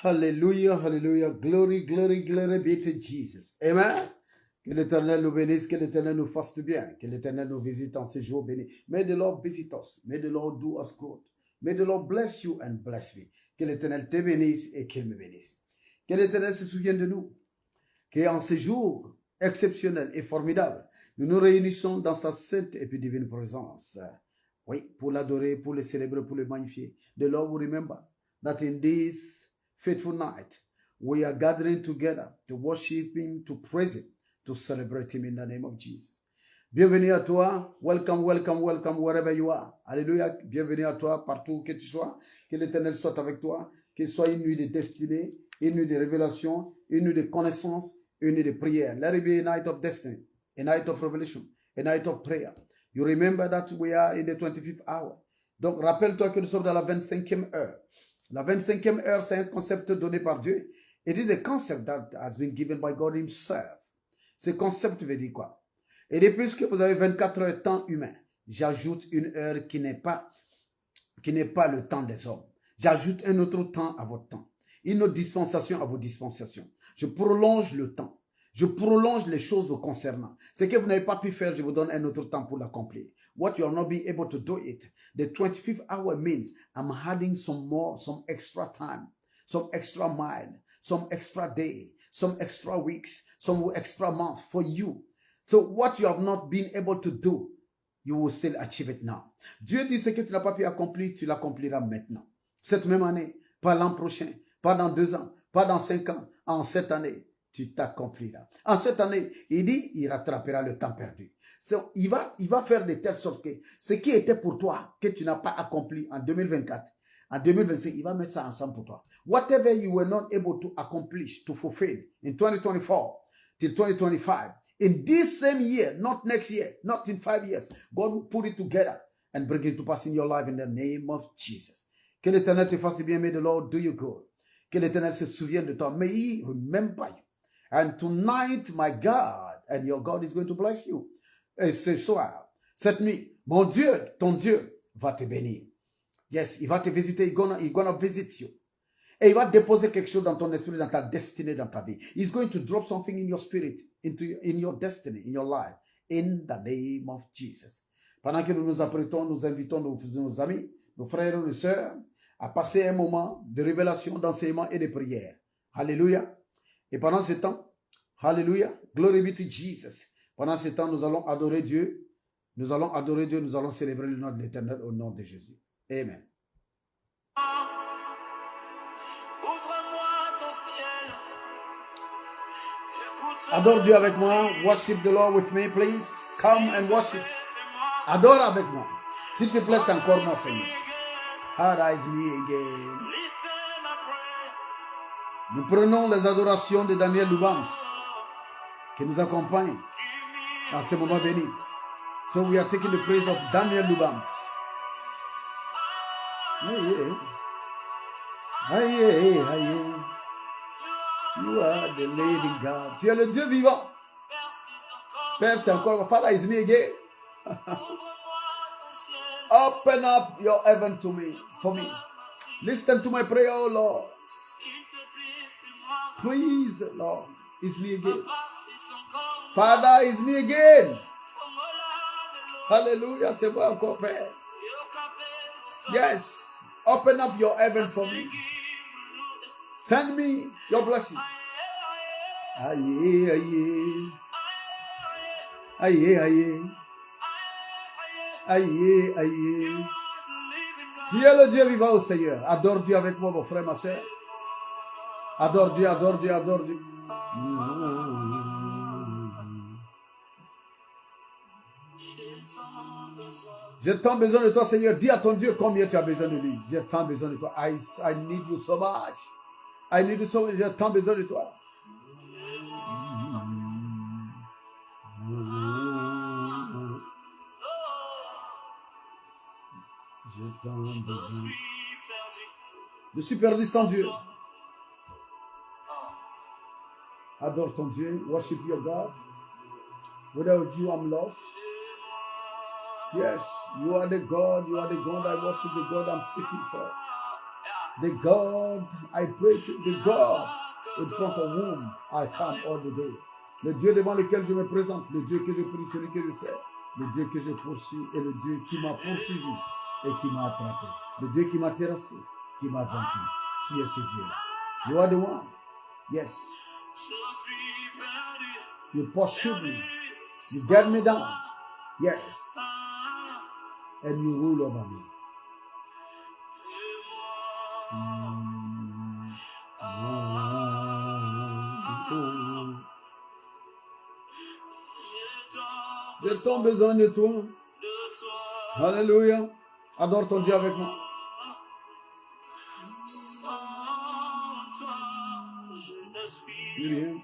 Hallelujah, hallelujah. Glory, glory, glory be to Jesus. Amen. Que l'Éternel nous bénisse, que l'Éternel nous fasse du bien, que l'Éternel nous visite en ces jours bénis. May the Lord visit us. May the Lord do us good. May the Lord bless you and bless me. Que l'Éternel te bénisse et qu'il me bénisse. Que l'Éternel se souvienne de nous. Qu'en ces jours exceptionnels et formidables, nous nous réunissons dans sa sainte et puis divine présence. Oui, pour l'adorer, pour le célébrer, pour le magnifier. The Lord will remember that in this faithful night, we are gathering together to worship Him, to praise Him, to celebrate Him in the name of Jesus. Bienvenue à toi. Welcome, welcome, welcome wherever you are. Alléluia. Bienvenue à toi partout que tu sois. Que l'Éternel soit avec toi. Qu'il soit une nuit de destinée, une nuit de révélation, une nuit de connaissance, une nuit de prière. Let it be a night of destiny, a night of revelation, a night of prayer. You remember that we are in the 25th hour. Donc, rappelle-toi que nous sommes dans la 25e heure. La 25e heure, c'est un concept donné par Dieu. It is a concept that has been given by God Himself. Ce concept veut dire quoi? Et depuis que vous avez 24 heures temps humain, j'ajoute une heure qui n'est pas le temps des hommes. J'ajoute un autre temps à votre temps. Une autre dispensation à vos dispensations. Je prolonge le temps. Je prolonge les choses vous concernant. Ce que vous n'avez pas pu faire, je vous donne un autre temps pour l'accomplir. What you are not being able to do it. The 25th hour means I'm adding some extra time, some extra mile, some extra day, some extra weeks, some extra months for you. So what you have not been able to do, you will still achieve it now. Dieu dit ce que tu n'as pas pu accomplir, tu l'accompliras maintenant. Cette même année, pas l'an prochain, pas dans 2 ans, pas dans 5 ans, en cette année, tu t'accompliras. En cette année, il dit, il rattrapera le temps perdu. So, il va faire de telle sorte que ce qui était pour toi, que tu n'as pas accompli en 2024, en 2025, il va mettre ça ensemble pour toi. Whatever you were not able to accomplish, to fulfill in 2024 till 2025, in this same year, not next year, not in 5 years, God will put it together and bring it to pass in your life in the name of Jesus. Que l'Éternel te fasse bien, may the Lord do you good. Que l'Éternel se souvienne de toi. May He remember you. And tonight, my God, and your God is going to bless you. Et ce soir, cette nuit, mon Dieu, ton Dieu va te bénir. Yes, il va te visiter, he's gonna visit you. Et il va déposer quelque chose dans ton esprit, dans ta destinée, dans ta vie. He's going to drop something in your spirit, in your destiny, in your life, in the name of Jesus. Pendant que nous nous apprêtons, nous invitons nos amis, nos frères et nos sœurs, à passer un moment de révélation, d'enseignement et de prière. Alléluia. Et pendant ce temps, Alléluia, glory be to Jesus. Pendant ce temps, nous allons adorer Dieu. Nous allons célébrer le nom de l'Éternel au nom de Jésus. Amen. Adore Dieu avec moi. Worship the Lord with me, please. Come and worship. Adore avec moi. S'il te plaît, c'est encore moi, Seigneur. Arise me again. Nous prenons les adorations de Daniel Lubams qui nous accompagne dans ce moment béni. So we are taking the praise of Daniel Lubams. Aye, aye, aye. You are the living God. Tu es le Dieu vivant. Père, c'est encore Father is me again. Open up your heaven to me, for me. Listen to my prayer, oh Lord. Please, Lord, it's me again. Father, it's me again. Hallelujah, c'est moi encore, Père. Yes, open up your heaven for me. Send me your blessing. Aye, aye. Aye, aye. Aye, aye. Tu es le Dieu vivant, au Seigneur. Adore Dieu avec moi, mon frère, ma soeur. Adore Dieu, adore Dieu, adore Dieu. J'ai tant besoin de toi, Seigneur. Dis à ton Dieu combien tu as besoin de lui. J'ai tant besoin de toi. I need you so much. I need you so much. J'ai tant besoin de toi. J'ai tant besoin. Je suis perdu sans Dieu. Adore ton Dieu. Worship your God. Without you, I'm lost. Yes, you are the God. You are the God I worship, the God I'm seeking for. The God, I pray to the God in front of whom I come all the day. Le Dieu devant lequel je me présente, le Dieu que je prie, celui que je sers, le Dieu que je poursuis et le Dieu qui m'a poursuivi et qui m'a attrapé. Le Dieu qui m'a terrassé, qui m'a vaincu. Tu es ce Dieu-là. You are the one. Yes. You pursue me. You get me down. Yes. And you rule over me. J'ai tant besoin de toi. Alléluia. Adore ton Dieu avec moi. Rien.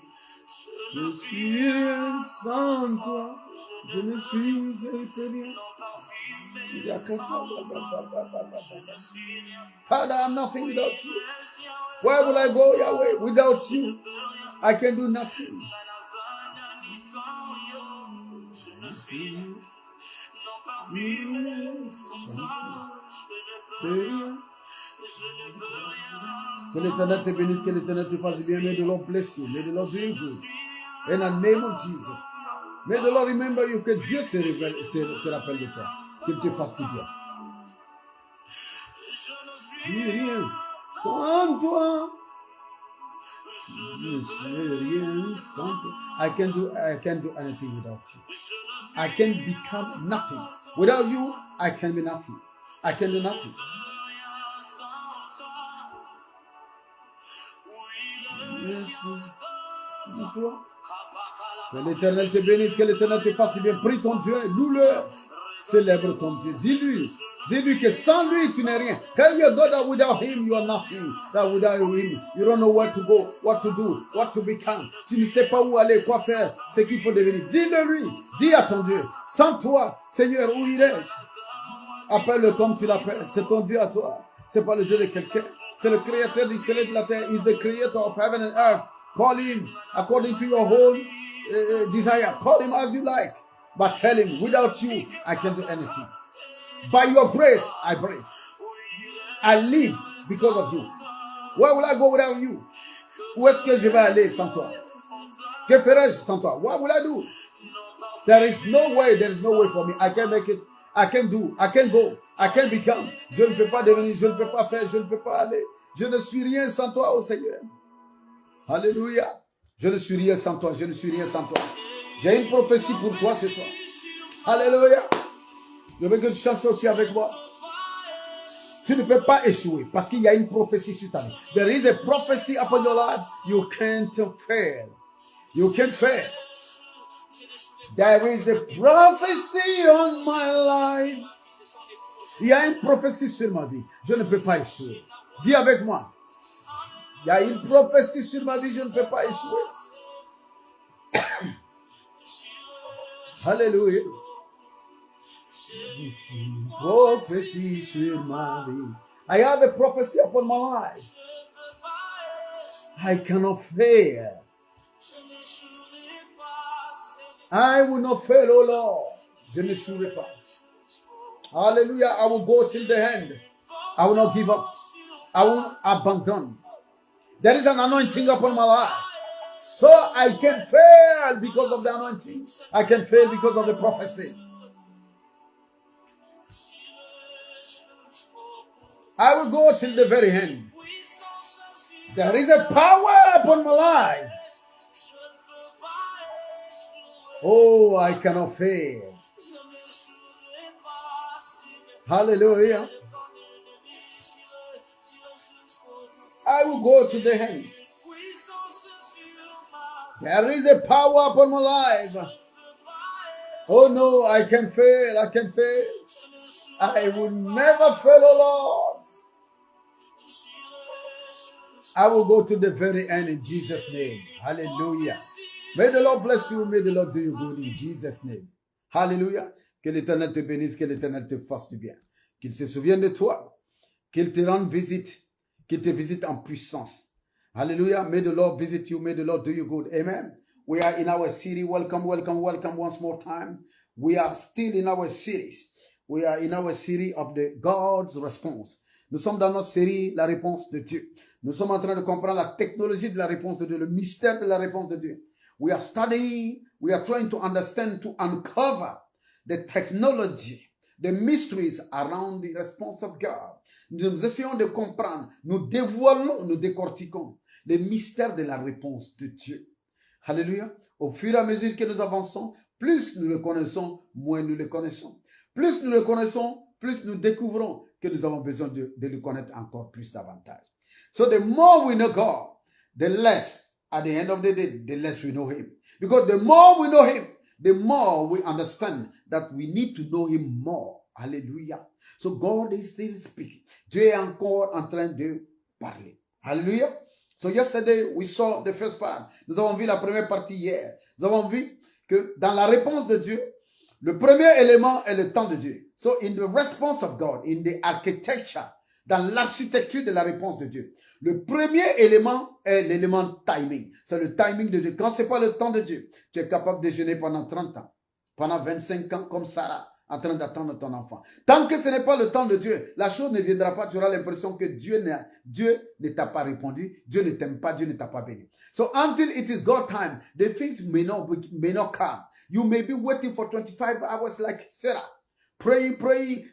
Je ne suis rien sans toi. Je ne peux rien. Father, I'm nothing without you. Where will I go, Yahweh? Without you, I can do nothing. Que l'Éternel te bénisse, que l'Éternel te fasse bien. May the Lord bless you. May the Lord do you good. In the name of Jesus. May the Lord remember you, que Dieu se rappelle de toi, qu'il te fasse bien. Rien sans toi. Je suis rien sans toi. I can't do anything without you. I can become nothing. Without you, I can be nothing. I can do nothing. Que l'Éternel te bénisse, que l'Éternel te fasse du bien. Prie ton Dieu, loue-le, célèbre ton Dieu. Dis-lui que sans lui, tu n'es rien. Tell your God that without him, you are nothing. That without him, you don't know where to go, what to do, what to become. Tu ne sais pas où aller, quoi faire, ce qu'il faut devenir. Dis-le lui, dis à ton Dieu. Sans toi, Seigneur, où irais-je? Appelle-le comme tu l'appelles. C'est ton Dieu à toi. C'est pas le Dieu de quelqu'un. C'est le créateur du ciel et de la terre. He's the creator of heaven and earth. Call him according to your own desire. Call him as you like. But tell him, without you, I can't do anything. By your grace, I breathe. I live because of you. Where will I go without you? Où est-ce que je vais aller sans toi? Que ferai-je sans toi? What will I do? There is no way for me. I can't make it. I can't do. I can't go. I can't become. Je ne peux pas devenir. Je ne peux pas faire. Je ne peux pas aller. Je ne suis rien sans toi, oh Seigneur. Alléluia. Je ne suis rien sans toi. Je ne suis rien sans toi. J'ai une prophétie pour toi ce soir. Alléluia. Je veux que tu chantes aussi avec moi. Tu ne peux pas échouer parce qu'il y a une prophétie sur ta vie. There is a prophecy upon your life. You can't fail. You can't fail. There is a prophecy on my life. Il y a une prophétie sur ma vie. Je ne peux pas échouer. Dis avec moi. Il y a une prophétie sur ma vie. Je ne peux pas échouer. Alléluia. Prophecy sur ma vie. I have a prophecy upon my life. I cannot fail. I will not fail, oh Lord. Je ne échouerai pas. Hallelujah. I will go till the end. I will not give up. I will abandon. There is an anointing upon my life. So I can fail because of the anointing. I can fail because of the prophecy. I will go till the very end. There is a power upon my life. Oh, I cannot fail. Hallelujah. I will go to the end. There is a power upon my life. Oh no, I can fail. I can fail. I will never fail, oh Lord. I will go to the very end in Jesus' name. Hallelujah. May the Lord bless you. May the Lord do you good in Jesus' name. Hallelujah. Que l'Éternel te bénisse, que l'Éternel te fasse du bien. Qu'il se souvienne de toi. Qu'il te rende visite. Qu'il te visite en puissance. Hallelujah. May the Lord visit you. May the Lord do you good. Amen. We are in our city. Welcome, welcome, welcome once more time. We are still in our series. We are in our series of the God's response. Nous sommes dans notre série La réponse de Dieu. Nous sommes en train de comprendre la technologie de la réponse de Dieu, le mystère de la réponse de Dieu. We are studying, we are trying to understand, to uncover the technology, the mysteries around the response of God. Nous essayons de comprendre, nous dévoilons, nous décortiquons les mystères de la réponse de Dieu. Alléluia. Au fur et à mesure que nous avançons, plus nous le connaissons, moins nous le connaissons. Plus nous le connaissons, plus nous découvrons que nous avons besoin de le connaître encore plus davantage. So the more we know God, the less, at the end of the day, the less we know Him. Because the more we know Him, the more we understand that we need to know Him more. Hallelujah. So God is still speaking. Dieu est encore en train de parler. Hallelujah. So yesterday we saw the first part. Nous avons vu la première partie hier. Nous avons vu que dans la réponse de Dieu, le premier élément est le temps de Dieu. So in the response of God, in the architecture, dans l'architecture de la réponse de Dieu, le premier élément est l'élément timing. C'est le timing de Dieu. Quand ce n'est pas le temps de Dieu, tu es capable de jeûner pendant 30 ans, pendant 25 ans, comme Sarah, en train d'attendre ton enfant. Tant que ce n'est pas le temps de Dieu, la chose ne viendra pas. Tu auras l'impression que Dieu ne t'a pas répondu, Dieu ne t'aime pas, Dieu ne t'a pas béni. So until it is God time, the things may not come. You may be waiting for 25 hours like Sarah. Praying,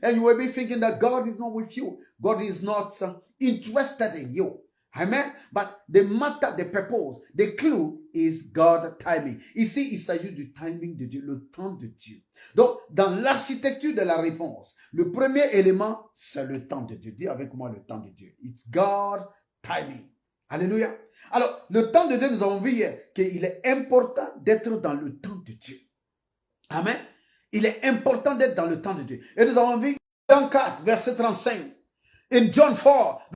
and you will be thinking that God is not with you. God is not interested in you. Amen. But the matter, the purpose, the clue is God timing. Ici, il s'agit du timing de Dieu, le temps de Dieu. Donc, dans l'architecture de la réponse, le premier élément, c'est le temps de Dieu. Dis avec moi le temps de Dieu. It's God timing. Alléluia. Alors, le temps de Dieu, nous avons vu hier qu'il est important d'être dans le temps de Dieu. Amen. Il est important d'être dans le temps de Dieu. Et nous avons vu Jean 4, verset 35. In John 4,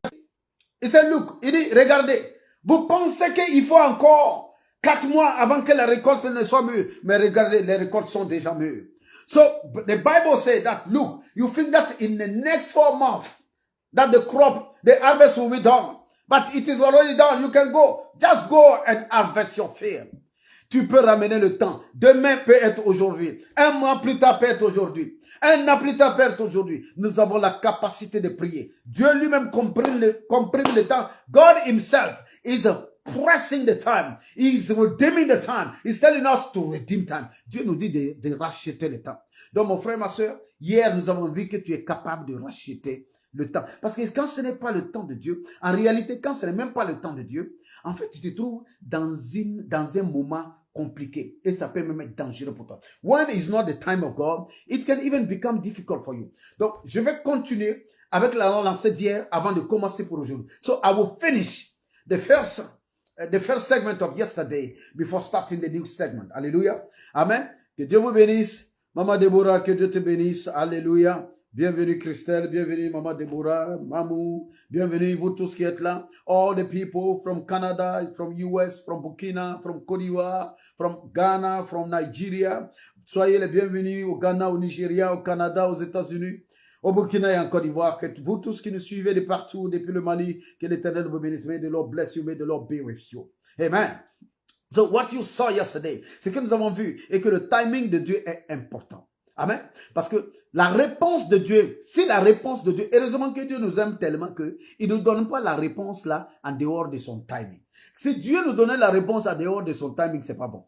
il dit, look, il dit, regardez, vous pensez qu'il faut encore 4 mois avant que la récolte ne soit mûre. Mais regardez, les récoltes sont déjà mûres. So, the Bible says that, look, you think that in the next 4 months, that the crop, the harvest will be done. But it is already done. You can go. Just go and harvest your field. Tu peux ramener le temps. Demain peut être aujourd'hui. Un mois plus tard peut être aujourd'hui. Un an plus tard peut être aujourd'hui. Nous avons la capacité de prier. Dieu lui-même comprime le temps. God himself is pressing the time. He is redeeming the time. He's telling us to redeem time. Dieu nous dit de racheter le temps. Donc mon frère, ma soeur, hier nous avons vu que tu es capable de racheter le temps. Parce que quand ce n'est pas le temps de Dieu, en réalité, quand ce n'est même pas le temps de Dieu, en fait, tu te trouves dans un moment compliqué. Et ça peut même être dangereux pour toi. When is not the time of God, it can even become difficult for you. Donc, je vais continuer avec la lancée d'hier avant de commencer pour aujourd'hui. So, I will finish the first segment of yesterday before starting the new segment. Alléluia. Amen. Que Dieu vous bénisse. Maman Déborah, que Dieu te bénisse. Alléluia. Bienvenue Christelle, bienvenue Maman Déborah, Mamou, bienvenue vous tous qui êtes là. All the people from Canada, from US, from Burkina, from Côte d'Ivoire, from Ghana, from Nigeria. Soyez les bienvenus au Ghana, au Nigeria, au Canada, aux États-Unis, au Burkina et en Côte d'Ivoire. Vous tous qui nous suivez de partout, depuis le Mali, que l'Éternel vous bénisse. May the Lord bless you, may the Lord be with you. Amen. So what you saw yesterday, c'est que nous avons vu et que le timing de Dieu est important. Amen. Parce que la réponse de Dieu, si la réponse de Dieu, heureusement que Dieu nous aime tellement qu'il ne nous donne pas la réponse là en dehors de son timing. Si Dieu nous donnait la réponse en dehors de son timing, c'est pas bon.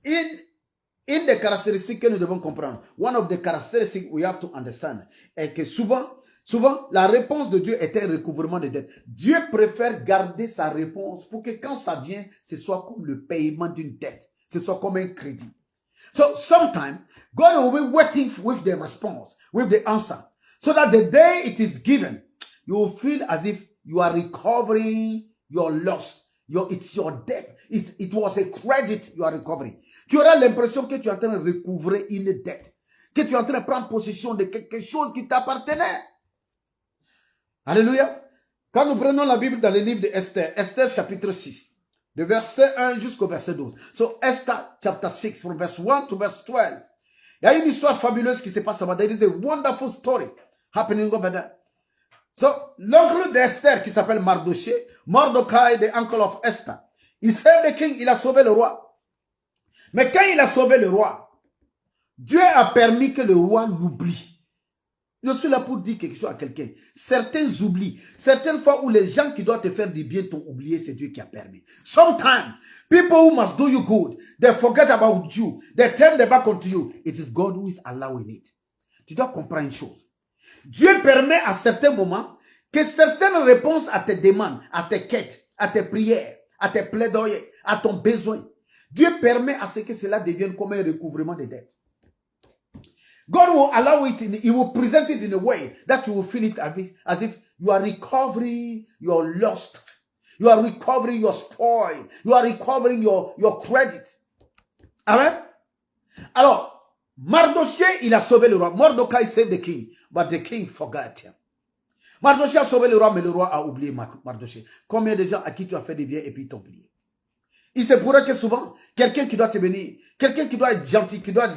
Une des caractéristiques que nous devons comprendre, one of the characteristics we have to understand, est que souvent, la réponse de Dieu est un recouvrement de dette. Dieu préfère garder sa réponse pour que quand ça vient, ce soit comme le paiement d'une dette. Ce soit comme un crédit. So sometimes God will be waiting with the response, with the answer, so that the day it is given, you will feel as if you are recovering your loss. It's your debt. It was a credit you are recovering. Tu auras l'impression que tu es en train de recouvrer une dette, que tu es en train de prendre possession de quelque chose qui t'appartenait. Alléluia. Quand nous prenons la Bible dans le livre de Esther, Esther chapitre 6, de verset 1 jusqu'au verset 12. So Esther chapter 6, from verse 1 to verse 12. Il y a une histoire fabuleuse qui se passe là-bas. There is a wonderful story happening over there. So, l'oncle d'Esther qui s'appelle Mardoché, Mordecai, the uncle of Esther, il saved the king, il a sauvé le roi. Mais quand il a sauvé le roi, Dieu a permis que le roi l'oublie. Je suis là pour dire quelque chose à quelqu'un. Certains oublient. Certaines fois où les gens qui doivent te faire du bien t'ont oublié, c'est Dieu qui a permis. Sometimes, people who must do you good, they forget about you. They turn their back onto you. It is God who is allowing it. Tu dois comprendre une chose. Dieu permet à certains moments que certaines réponses à tes demandes, à tes quêtes, à tes prières, à tes plaidoyers, à ton besoin, Dieu permet à ce que cela devienne comme un recouvrement des dettes. God will allow it, He will present it in a way that you will feel it as if you are recovering your lost. You are recovering your spoil. You are recovering your credit. Amen. Alors, Mardoché, il a sauvé le roi. Mordecai saved the king, but the king forgot him. Mardoché a sauvé le roi, mais le roi a oublié Mardoché. Combien de gens à qui tu as fait des biens et puis ils t'ont oublié? Il se pourrait que souvent, quelqu'un qui doit te bénir, quelqu'un qui doit être gentil, qui doit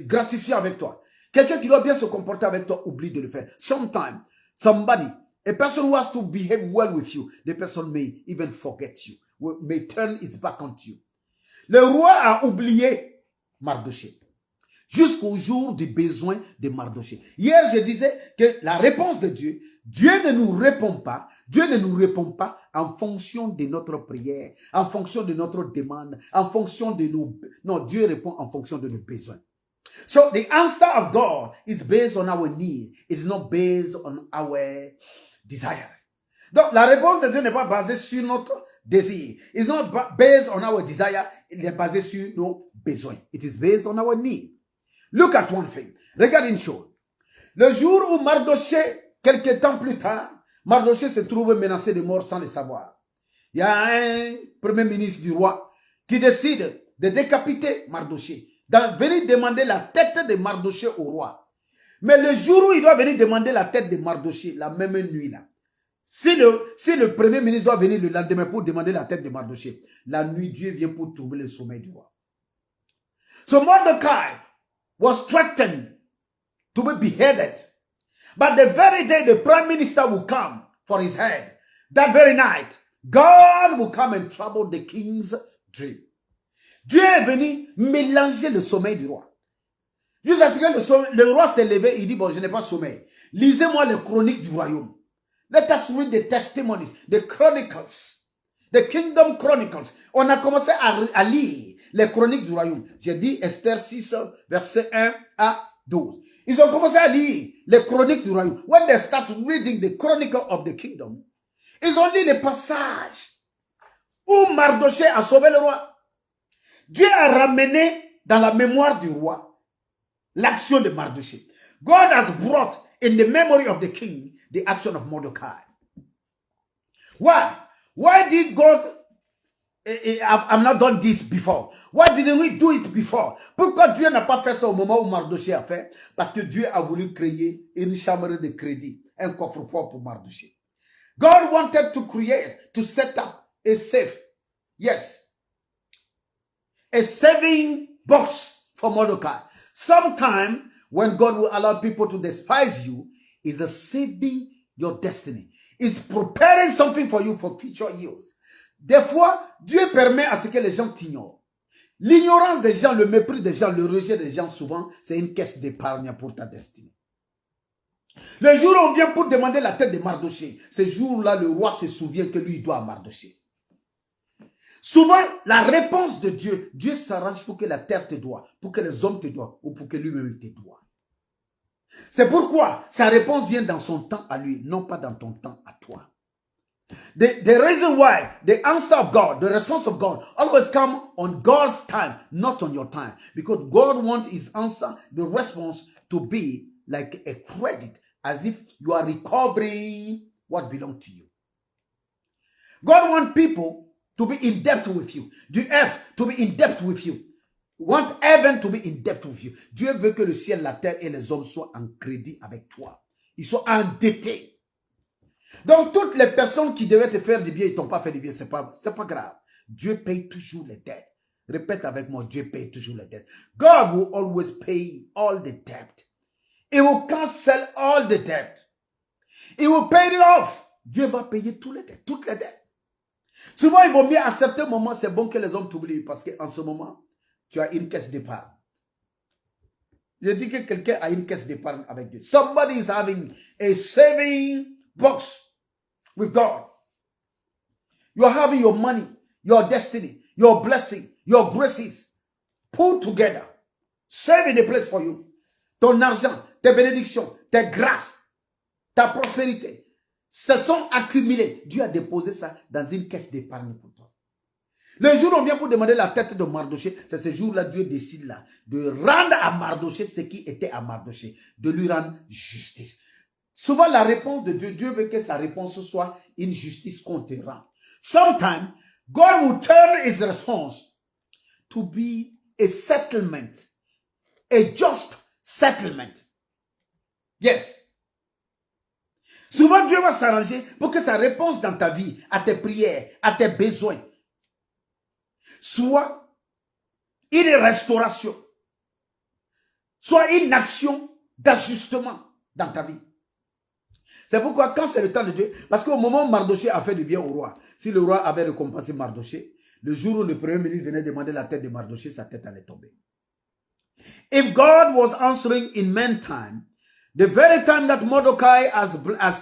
gratifier avec toi, quelqu'un qui doit bien se comporter avec toi, oublie de le faire. Sometimes, somebody, a person who has to behave well with you, the person may even forget you, may turn his back on you. Le roi a oublié Mardoché jusqu'au jour du besoin de Mardoché. Hier, je disais que la réponse de Dieu, Dieu ne nous répond pas en fonction de notre prière, en fonction de notre demande, en fonction de nos... Non, Dieu répond en fonction de nos besoins. So, the answer of God is based on our need. It's not based on our desires. Donc, la réponse de Dieu n'est pas basée sur notre désir. It's not based on our desire. Il est basé sur nos besoins. It is based on our need. Look at one thing. Regarde une chose. Le jour où Mardoché, quelques temps plus tard, Mardoché se trouve menacé de mort sans le savoir. Il y a un premier ministre du roi qui décide de décapiter Mardoché, de venir demander la tête de Mardoché au roi. Mais le jour où il doit venir demander la tête de Mardoché, la même nuit là, si le premier ministre doit venir le lendemain pour demander la tête de Mardoché, la nuit, Dieu vient pour troubler le sommeil du roi. So Mordecai was threatened to be beheaded. But the very day the prime minister will come for his head, that very night, God will come and trouble the king's dream. Dieu est venu mélanger le sommeil du roi. Jusqu'à ce que le roi s'est levé, il dit, bon, je n'ai pas sommeil. Lisez-moi les chroniques du royaume. Let us read the testimonies, the chronicles, the kingdom chronicles. On a commencé à lire les chroniques du royaume. J'ai dit Esther 6, verset 1 à 12. Ils ont commencé à lire les chroniques du royaume. When they start reading the chronicle of the kingdom, ils ont lu les passages où Mardoché a sauvé le roi. Dieu a ramené dans la mémoire du roi l'action de Mardoché. God has brought in the memory of the king the action of Mordecai. Why? Why did God I've not done this before? Why didn't we do it before? Pourquoi Dieu n'a pas fait ça au moment où Mardoché a fait? Parce que Dieu a voulu créer une chambre de crédit, un coffre-fort pour Mardoché. God wanted to create, to set up a safe. Yes. A saving box for Mordecai. Sometimes when God will allow people to despise you, is a saving your destiny. It's preparing something for you for future years. Des fois, Dieu permet à ce que les gens t'ignorent. L'ignorance des gens, le mépris des gens, le rejet des gens, souvent, c'est une caisse d'épargne pour ta destinée. Le jour où on vient pour demander la tête de Mardoché, ce jour-là, le roi se souvient que lui, il doit à Mardoché. Souvent, la réponse de Dieu, Dieu s'arrange pour que la terre te doit, pour que les hommes te doivent, ou pour que lui-même te doit. C'est pourquoi sa réponse vient dans son temps à lui, non pas dans ton temps à toi. The reason why the answer of God, the response of God, always come on God's time, not on your time. Because God wants his answer, the response, to be like a credit, as if you are recovering what belongs to you. God wants people to be in debt with you. The earth to be in debt with you. Want heaven to be in debt with you. Dieu veut que le ciel, la terre et les hommes soient en crédit avec toi. Ils sont endettés. Donc, toutes les personnes qui devaient te faire du bien, ils ne t'ont pas fait du bien, c'est pas grave. Dieu paye toujours les dettes. Répète avec moi, Dieu paye toujours les dettes. God will always pay all the debt. He will cancel all the debt. He will pay it off. Dieu va payer toutes les dettes. Souvent, il vaut mieux, à certains moments, c'est bon que les hommes t'oublient, parce qu'en ce moment, tu as une caisse d'épargne. Je dis que quelqu'un a une caisse d'épargne avec Dieu. Somebody is having a saving box with God. You are having your money, your destiny, your blessing, your graces put together. Save in a place for you. Ton argent, tes bénédictions, tes grâces, ta prospérité se sont accumulés. Dieu a déposé ça dans une caisse d'épargne pour toi. Le jour où on vient pour demander la tête de Mardoché, c'est ce jour-là Dieu décide là de rendre à Mardoché ce qui était à Mardoché, de lui rendre justice. Souvent la réponse de Dieu, Dieu veut que sa réponse soit une justice qu'on te rend. Sometimes God will turn his response to be a settlement, a just settlement. Yes. Souvent Dieu va s'arranger pour que sa réponse dans ta vie, à tes prières, à tes besoins, soit une restauration, soit une action d'ajustement dans ta vie. C'est pourquoi quand c'est le temps de Dieu, parce qu'au moment où Mardoché a fait du bien au roi, si le roi avait récompensé Mardoché, le jour où le premier ministre venait demander la tête de Mardoché, sa tête allait tomber. If God was answering in meantime, the very time that Mordecai has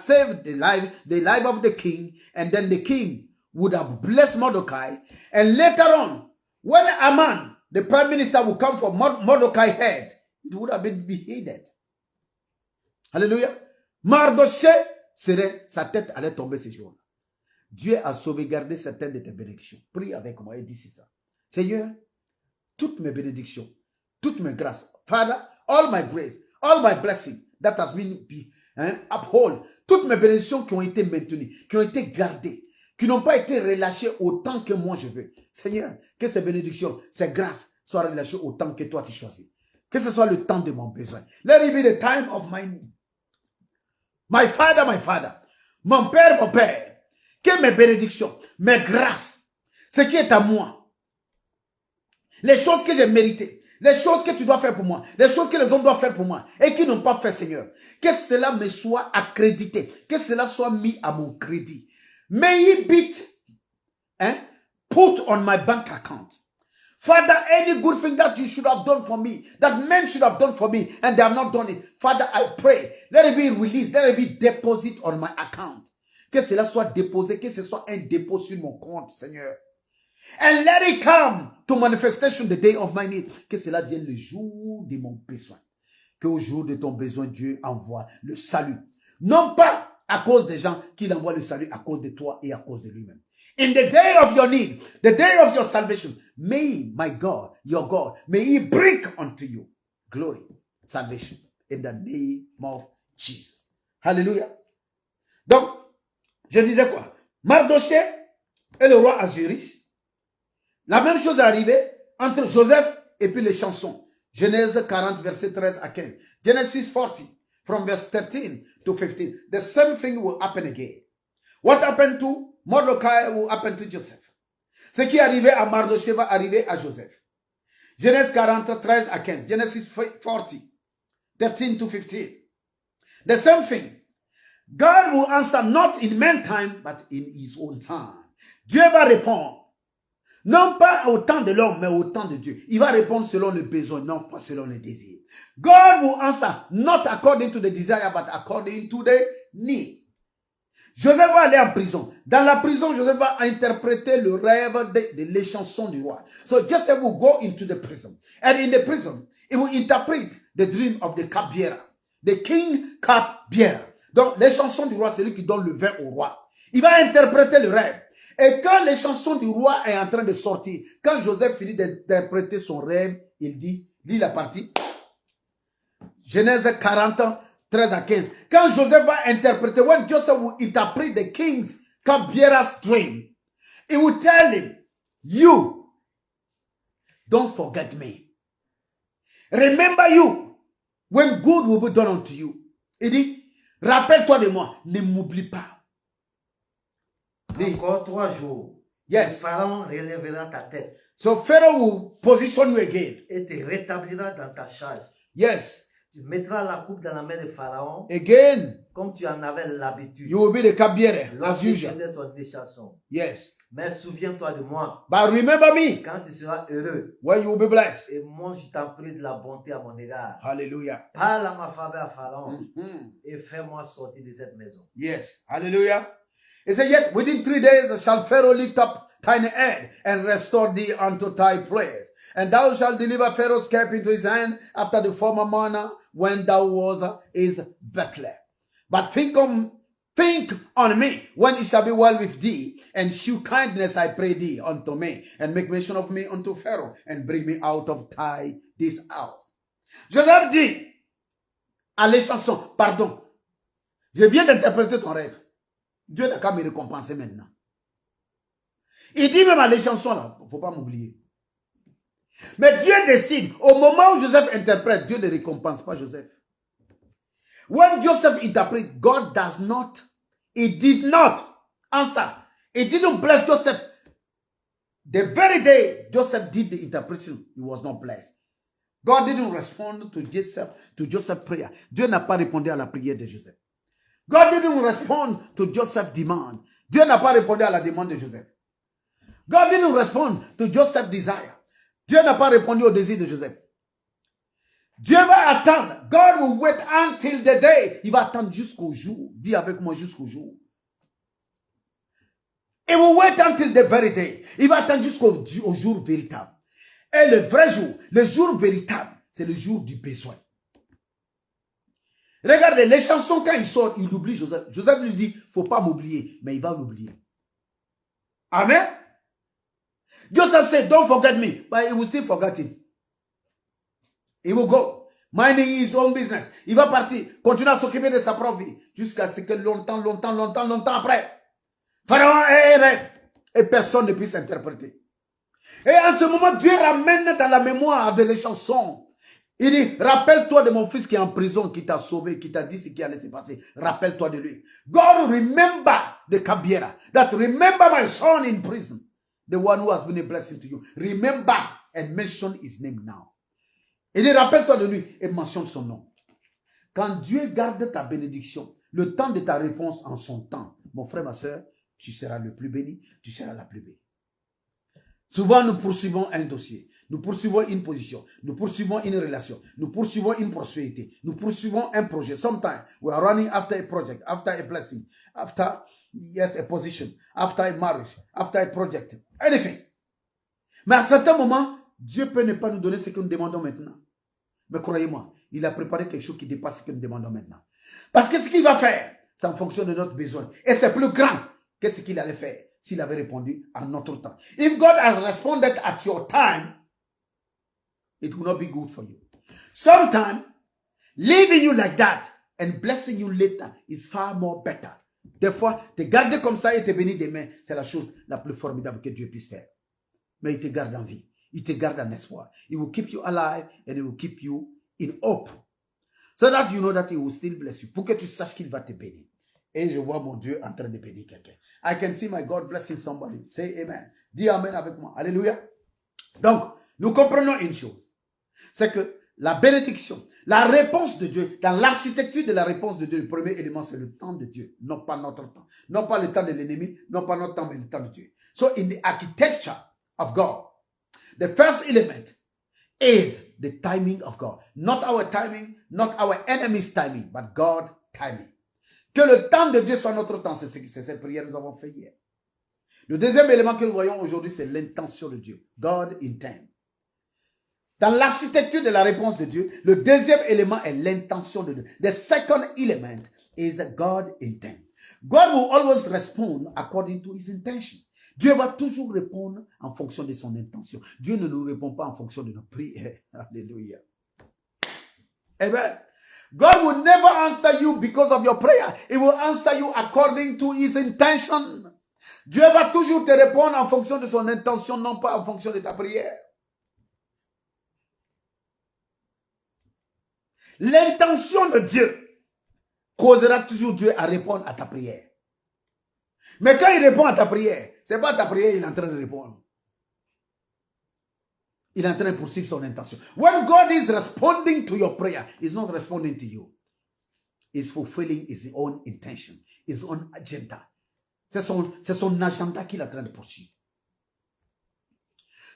saved the life of the king, and then the king would have blessed Mordecai, and later on, when Haman, the prime minister, would come for Mordecai's head, it would have been beheaded. Hallelujah. Mardoché sa tête allait tomber ce jour-là. Dieu a sauvegardé certaines de tes bénédictions. Prie avec moi et dis ça. Seigneur, toutes mes bénédictions, toutes mes grâces, Father, all my grace, all my blessing that has been uphold, toutes mes bénédictions qui ont été maintenues, qui ont été gardées, qui n'ont pas été relâchées autant que moi je veux. Seigneur, que ces bénédictions, ces grâces soient relâchées autant que toi tu choisis. Que ce soit le temps de mon besoin. Let it be the time of my need. My Father, mon Père, que mes bénédictions, mes grâces, ce qui est à moi, les choses que j'ai méritées, les choses que tu dois faire pour moi, les choses que les hommes doivent faire pour moi et qui n'ont pas fait, Seigneur, que cela me soit accrédité, que cela soit mis à mon crédit. May it be put on my bank account. Father, any good thing that you should have done for me, that men should have done for me, and they have not done it. Father, I pray, let it be released, let it be deposit on my account. Que cela soit déposé, que ce soit un dépôt sur mon compte, Seigneur. And let it come to manifestation the day of my need. Que cela vienne le jour de mon besoin. Que au jour de ton besoin, Dieu envoie le salut. Non pas à cause des gens qu'il envoie le salut, à cause de toi et à cause de lui-même. In the day of your need, the day of your salvation, may my God, your God, may he bring unto you glory, salvation, in the name of Jesus. Hallelujah. Donc, je disais quoi? Mardoché et le roi Ahasuérus. La même chose est arrivée entre Joseph et puis les chansons. Genèse 40, verset 13 à 15. Genesis 40, from verse 13 to 15. The same thing will happen again. What happened to Mordecai will happen to Joseph. Ce qui est arrivé à Mardoché va arriver à Joseph. Genèse 40, 13 à 15. Genesis 40, 13 to 15. The same thing. God will answer not in meantime, but in his own time. Dieu va répondre. Non pas au temps de l'homme, mais au temps de Dieu. Il va répondre selon le besoin, non pas selon le désir. God will answer not according to the desire, but according to the need. Joseph va aller en prison. Dans la prison, Joseph va interpréter le rêve de les chansons du roi. So Joseph will go into the prison. And in the prison, he will interpret the dream of the cupbearer. The king cupbearer. Donc, les chansons du roi, c'est lui qui donne le vin au roi. Il va interpréter le rêve. Et quand les chansons du roi est en train de sortir, quand Joseph finit d'interpréter son rêve, il dit, lis la partie. Genèse 40, 13 à 15. Quand Joseph va interpréter, when Joseph will interpret the king's cupbearer's dream, he will tell him, you, don't forget me. Remember you, when good will be done unto you. Il dit, rappelle-toi de moi, ne m'oublie pas. Encore 3 jours. Yes. Le Pharaon relèvera ta tête. So Pharaoh will position you again. Et te rétablira dans ta charge. Yes. Tu mettras la coupe dans la main de Pharaon, Again, comme tu en avais l'habitude. you will be the cupbearer, as Lorsqu'il usual. faisait son échanson. Yes. Mais souviens-toi de moi, But remember me quand tu seras heureux, when you will be blessed. et moi je t'en prie de la bonté à mon égard. Hallelujah. Parle à ma faveur à Pharaon, Mhm. et fais-moi sortir de cette maison. Yes. Hallelujah. He said, yet within 3 days shall Pharaoh lift up thine head and restore thee unto thy place. And thou shalt deliver Pharaoh's cap into his hand after the former manner when thou was his butler. But think on me when it shall be well with thee, and shew kindness, I pray thee, unto me, and make mention of me unto Pharaoh, and bring me out of this house. Joseph dit à l'échanson, pardon, je viens d'interpréter ton rêve. Dieu n'a qu'à me récompenser maintenant. Il dit même à l'échanson là, il ne faut pas m'oublier. Mais Dieu décide, au moment où Joseph interprète, Dieu ne récompense pas Joseph. When Joseph interprets, God does not, he did not answer. He didn't bless Joseph. The very day Joseph did the interpretation, he was not blessed. God didn't respond to Joseph's prayer. Dieu n'a pas répondu à la prière de Joseph. God didn't respond to Joseph's demand. Dieu n'a pas répondu à la demande de Joseph. God didn't respond to Joseph's desire. Dieu n'a pas répondu au désir de Joseph. Dieu va attendre. God will wait until the day. Il va attendre jusqu'au jour. Dis avec moi jusqu'au jour. He will wait until the very day. Il va attendre jusqu'au jour véritable. Et le vrai jour, le jour véritable, c'est le jour du besoin. Regardez, les chansons, quand il sort, il oublie Joseph. Joseph lui dit, il ne faut pas m'oublier, mais il va l'oublier. Amen. Joseph said, don't forget me, but he will still forget him. He will go, minding his own business. Il va partir, continuer à s'occuper de sa propre vie, jusqu'à ce que longtemps après, Pharaon ait rêve, et personne ne puisse interpréter. Et en ce moment, Dieu ramène dans la mémoire de les chansons. Il dit, rappelle-toi de mon fils qui est en prison, qui t'a sauvé, qui t'a dit ce qui allait se passer. Rappelle-toi de lui. God remember the Kabiera. That remember my son in prison. The one who has been a blessing to you. Remember and mention his name now. Il dit, rappelle-toi de lui et mentionne son nom. Quand Dieu garde ta bénédiction, le temps de ta réponse en son temps, mon frère, ma soeur, tu seras le plus béni, tu seras la plus bénie. Souvent, nous poursuivons un dossier, nous poursuivons une position, nous poursuivons une relation, nous poursuivons une prospérité, nous poursuivons un projet. Sometimes, we are running after a project, after a blessing, after, yes, a position, after a marriage, after a project, anything. Mais à certains moments, Dieu peut ne pas nous donner ce que nous demandons maintenant. Mais croyez-moi, il a préparé quelque chose qui dépasse ce que nous demandons maintenant. Parce que ce qu'il va faire, c'est en fonction de notre besoin. Et c'est plus grand que ce qu'il allait faire s'il avait répondu à notre temps. If God has responded at your time, it will not be good for you. Sometimes, leaving you like that and blessing you later is far more better. Des fois, te garder comme ça et te bénir demain, c'est la chose la plus formidable que Dieu puisse faire. Mais il te garde en vie. Il te garde en espoir. He will keep you alive and he will keep you in hope. So that you know that he will still bless you. Pour que tu saches qu'il va te bénir. Et je vois mon Dieu en train de bénir quelqu'un. I can see my God blessing somebody. Say amen. Dis amen avec moi. Alléluia. Donc, nous comprenons une chose. C'est que la bénédiction, la réponse de Dieu, dans l'architecture de la réponse de Dieu, le premier élément, c'est le temps de Dieu. Non pas notre temps. Non pas le temps de l'ennemi. Non pas notre temps, mais le temps de Dieu. So, in the architecture of God, the first element is the timing of God. Not our timing, not our enemy's timing, but God's timing. Que le temps de Dieu soit notre temps. C'est cette prière que nous avons fait hier. Le deuxième élément que nous voyons aujourd'hui, c'est l'intention de Dieu. God intend. Dans l'architecture de la réponse de Dieu, le deuxième élément est l'intention de Dieu. The second element is God intent. God will always respond according to his intention. Dieu va toujours répondre en fonction de son intention. Dieu ne nous répond pas en fonction de nos prières. Alléluia. Amen. God will never answer you because of your prayer. He will answer you according to his intention. Dieu va toujours te répondre en fonction de son intention, non pas en fonction de ta prière. L'intention de Dieu causera toujours Dieu à répondre à ta prière. Mais quand il répond à ta prière, ce n'est pas ta prière qu'il est en train de répondre. il est en train de poursuivre son intention. When God is responding to your prayer, he's not responding to you. He's fulfilling his own intention, his own agenda. C'est son agenda qu'il est en train de poursuivre.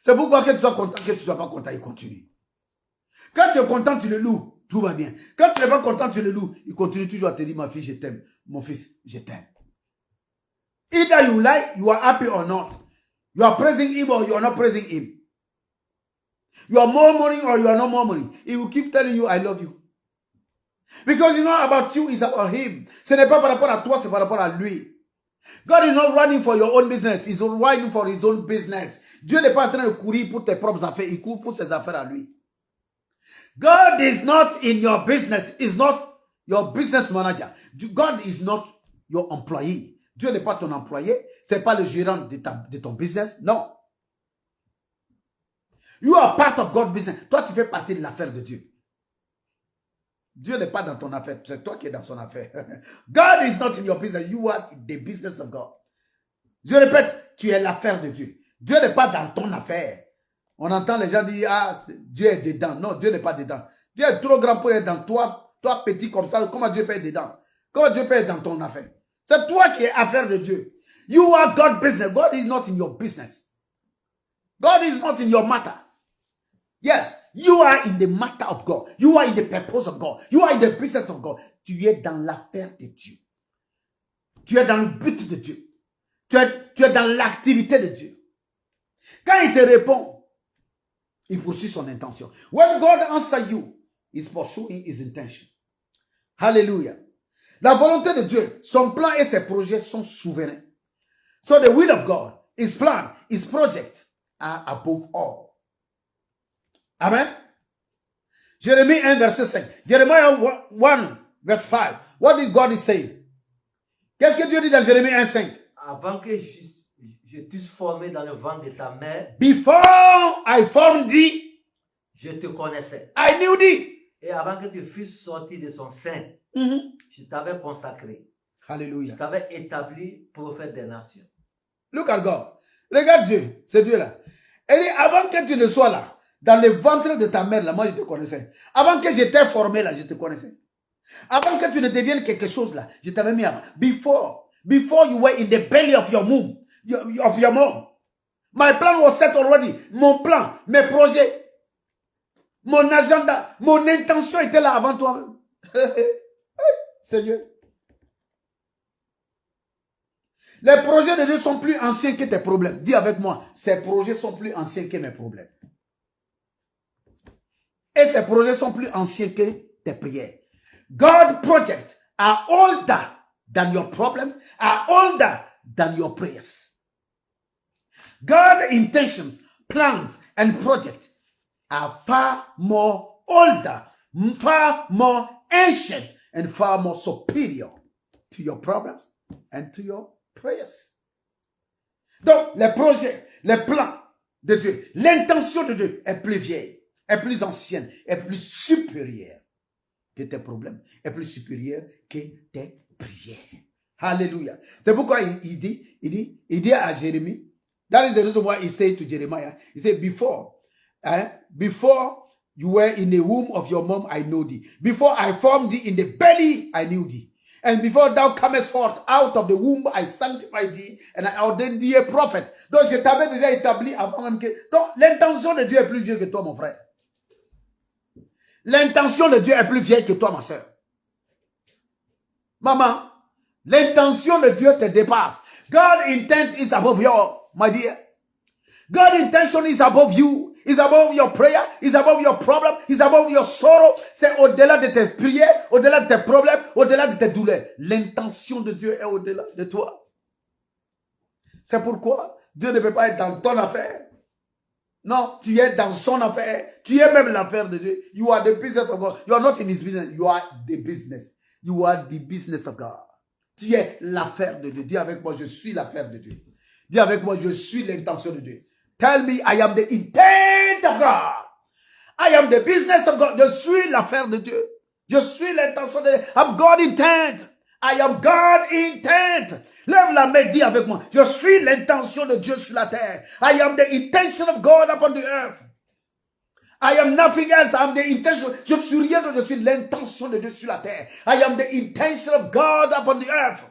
C'est pourquoi que tu sois content, que tu ne sois pas content, il continue. Quand tu es content, tu le loues, tout va bien. Quand tu n'es pas content, tu le loues, il continue toujours à te dire, ma fille, je t'aime. Mon fils, je t'aime. Either you like, you are happy or not. You are praising him or you are not praising him. You are murmuring or you are not murmuring. He will keep telling you, I love you. Because it's not about you, it's about him. Ce n'est pas par rapport à toi, c'est par rapport à lui. God is not running for your own business. He's running for his own business. Dieu n'est pas en train de courir pour tes propres affaires. Il court pour ses affaires à lui. God is not in your business. He's not your business manager. God is not your employee. Dieu n'est pas ton employé. Ce n'est pas le gérant de ton business. Non. You are part of God's business. Toi, tu fais partie de l'affaire de Dieu. Dieu n'est pas dans ton affaire. C'est toi qui es dans son affaire. God is not in your business. You are the business of God. Je répète, tu es l'affaire de Dieu. Dieu n'est pas dans ton affaire. On entend les gens dire, ah, Dieu est dedans. Non, Dieu n'est pas dedans. Dieu est trop grand pour être dans toi. Toi, petit comme ça, comment Dieu peut être dedans? Comment Dieu peut être dans ton affaire? C'est toi qui es affaire de Dieu. You are God's business. God is not in your business. God is not in your matter. Yes, you are in the matter of God. You are in the purpose of God. You are in the business of God. Tu es dans l'affaire de Dieu. Tu es dans le but de Dieu. Tu es dans l'activité de Dieu. Quand il te répond, il poursuit son intention. When God answers you, he's pursuing his intention. Hallelujah. La volonté de Dieu, son plan et ses projets sont souverains. So the will of God, his plan, his project are above all. Amen. Jérémie 1, verset 5. Jeremiah 1, verset 5. What did God say? Qu'est-ce que Dieu dit dans Jérémie 1, 5? Avant que je t'eusse formé dans le ventre de ta mère, Before I formed thee, je te connaissais. I knew thee. Et avant que tu fusses sorti de son sein, je t'avais consacré. Je Hallelujah. t'avais établi prophète des nations. Look at God. Regarde Dieu, c'est Dieu là. Elle dit, avant que tu ne sois là, dans le ventre de ta mère, là, moi je te connaissais. Avant que je t'ai formé là, je te connaissais. Avant que tu ne deviennes quelque chose là, je t'avais mis avant. Before you were in the belly of your womb, of your mom, my plan was set already. Mon plan, mes projets, mon agenda, mon intention était là avant toi. Seigneur. Les projets de Dieu sont plus anciens que tes problèmes. Dis avec moi, ces projets sont plus anciens que mes problèmes. Et ces projets sont plus anciens que tes prières. God's projects are older than your problems, are older than your prayers. God's intentions, plans, and projects are far more older, far more ancient, and far more superior to your problems and to your prayers. Donc, les projets, les plans de Dieu, l'intention de Dieu est plus vieille, est plus ancienne, est plus supérieure que tes problèmes, est plus supérieure que tes prières. Alléluia. C'est pourquoi il dit à Jérémie, that is the reason why he said to Jeremiah, he said, before you were in the womb of your mom, I know thee. Before I formed thee in the belly, I knew thee. And before thou comest forth out of the womb, I sanctified thee and I ordained thee a prophet. Donc, je t'avais déjà établi avant même que... Donc, l'intention de Dieu est plus vieille que toi, mon frère. L'intention de Dieu est plus vieille que toi, ma soeur. Maman, l'intention de Dieu te dépasse. God's intent is above you, my dear. God's intention is above you. Is above your prayer, is above your problem, is above your sorrow. C'est au-delà de tes prières, au-delà de tes problèmes, au-delà de tes douleurs. L'intention de Dieu est au-delà de toi. C'est pourquoi Dieu ne peut pas être dans ton affaire. Non, tu es dans son affaire. Tu es même l'affaire de Dieu. You are the business of God. You are not in his business. You are the business. You are the business of God. Tu es l'affaire de Dieu. Dis avec moi, je suis l'affaire de Dieu. Dis avec moi, je suis l'intention de Dieu. Tell me, I am the intent of God. I am the business of God. Je suis l'affaire de Dieu. Je suis l'intention de Dieu. I'm God intent. I am God intent. Lève la main, dis avec moi. Je suis l'intention de Dieu sur la terre. I am the intention of God upon the earth. I am nothing else. I am the intention. Je ne suis rien d'autre. Je suis l'intention de Dieu sur la terre. I am the intention of God upon the earth.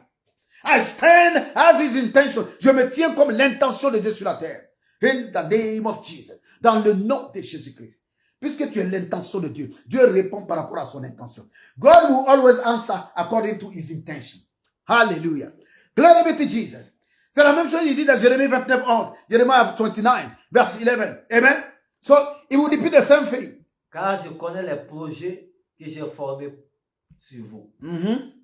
I stand as his intention. Je me tiens comme l'intention de Dieu sur la terre. In the name of Jesus. Dans le nom de Jésus-Christ. Puisque tu es l'intention de Dieu, Dieu répond par rapport à son intention. God will always answer according to his intention. Hallelujah. Glory be to Jesus. C'est la même chose il dit dans Jérémie 29, 11. Jeremiah 29, verse 11. Amen. So, it will repeat the same thing. Car je connais les projets que j'ai formés sur vous.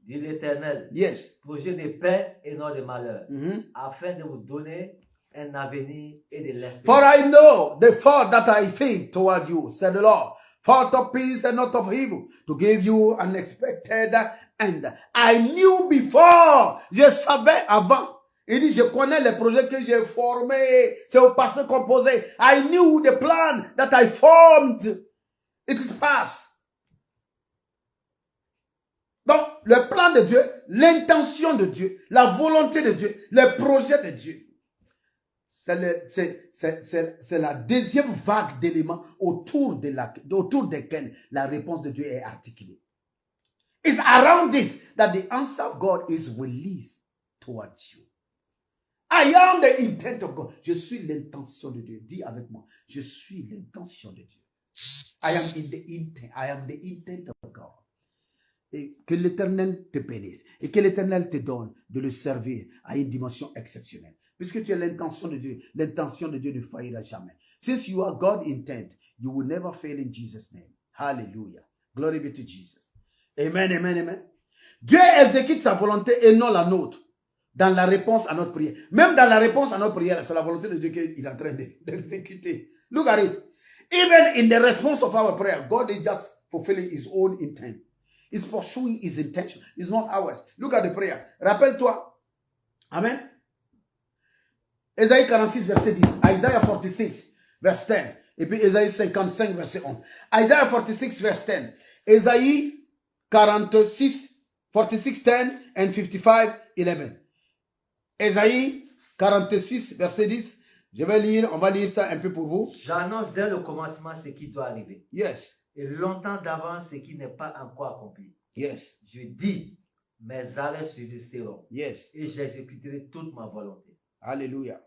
Dit l'Éternel. Yes. Projet de paix et non de malheur. Afin de vous donner un avenir et de l'espérance. For I know the thought that I think toward you, said the Lord. Thought of peace and not of evil, to give you an expected end. I knew before. Je savais avant. Il dit, je connais les projets que j'ai formés. C'est au passé composé. I knew the plan that I formed. It is past. Donc, le plan de Dieu, l'intention de Dieu, la volonté de Dieu, le projet de Dieu, c'est la deuxième vague d'éléments autour desquels la réponse de Dieu est articulée. It's around this that the answer of God is released towards you. I am the intent of God. Je suis l'intention de Dieu. Dis avec moi. Je suis l'intention de Dieu. I am in the intent. I am the intent of God. Et que l'Éternel te bénisse. Et que l'Éternel te donne de le servir à une dimension exceptionnelle. Puisque tu es l'intention de Dieu ne faillira jamais. Since you are God's intent, you will never fail in Jesus' name. Hallelujah. Glory be to Jesus. Amen, amen, amen. Dieu exécute sa volonté et non la nôtre. Dans la réponse à notre prière. Même dans la réponse à notre prière, c'est la volonté de Dieu qu'il est en train d'exécuter. Look at it. Even in the response of our prayer, God is just fulfilling his own intent. He's pursuing his intention. It's not ours. Look at the prayer. Rappelle-toi. Amen. Ésaïe 46, verset 10. Isaiah 46, verset 10. Et puis Ésaïe 55, verset 11. Isaiah 46, verset 10. Ésaïe 46, 10 and 55, 11. Ésaïe 46, verset 10. Je vais lire, on va lire ça un peu pour vous. J'annonce dès le commencement ce qui doit arriver. Yes. Et longtemps d'avance ce qui n'est pas encore accompli. Yes. Je dis, mes arrêts subsisteront. Yes. Et j'exécuterai toute ma volonté. Hallelujah.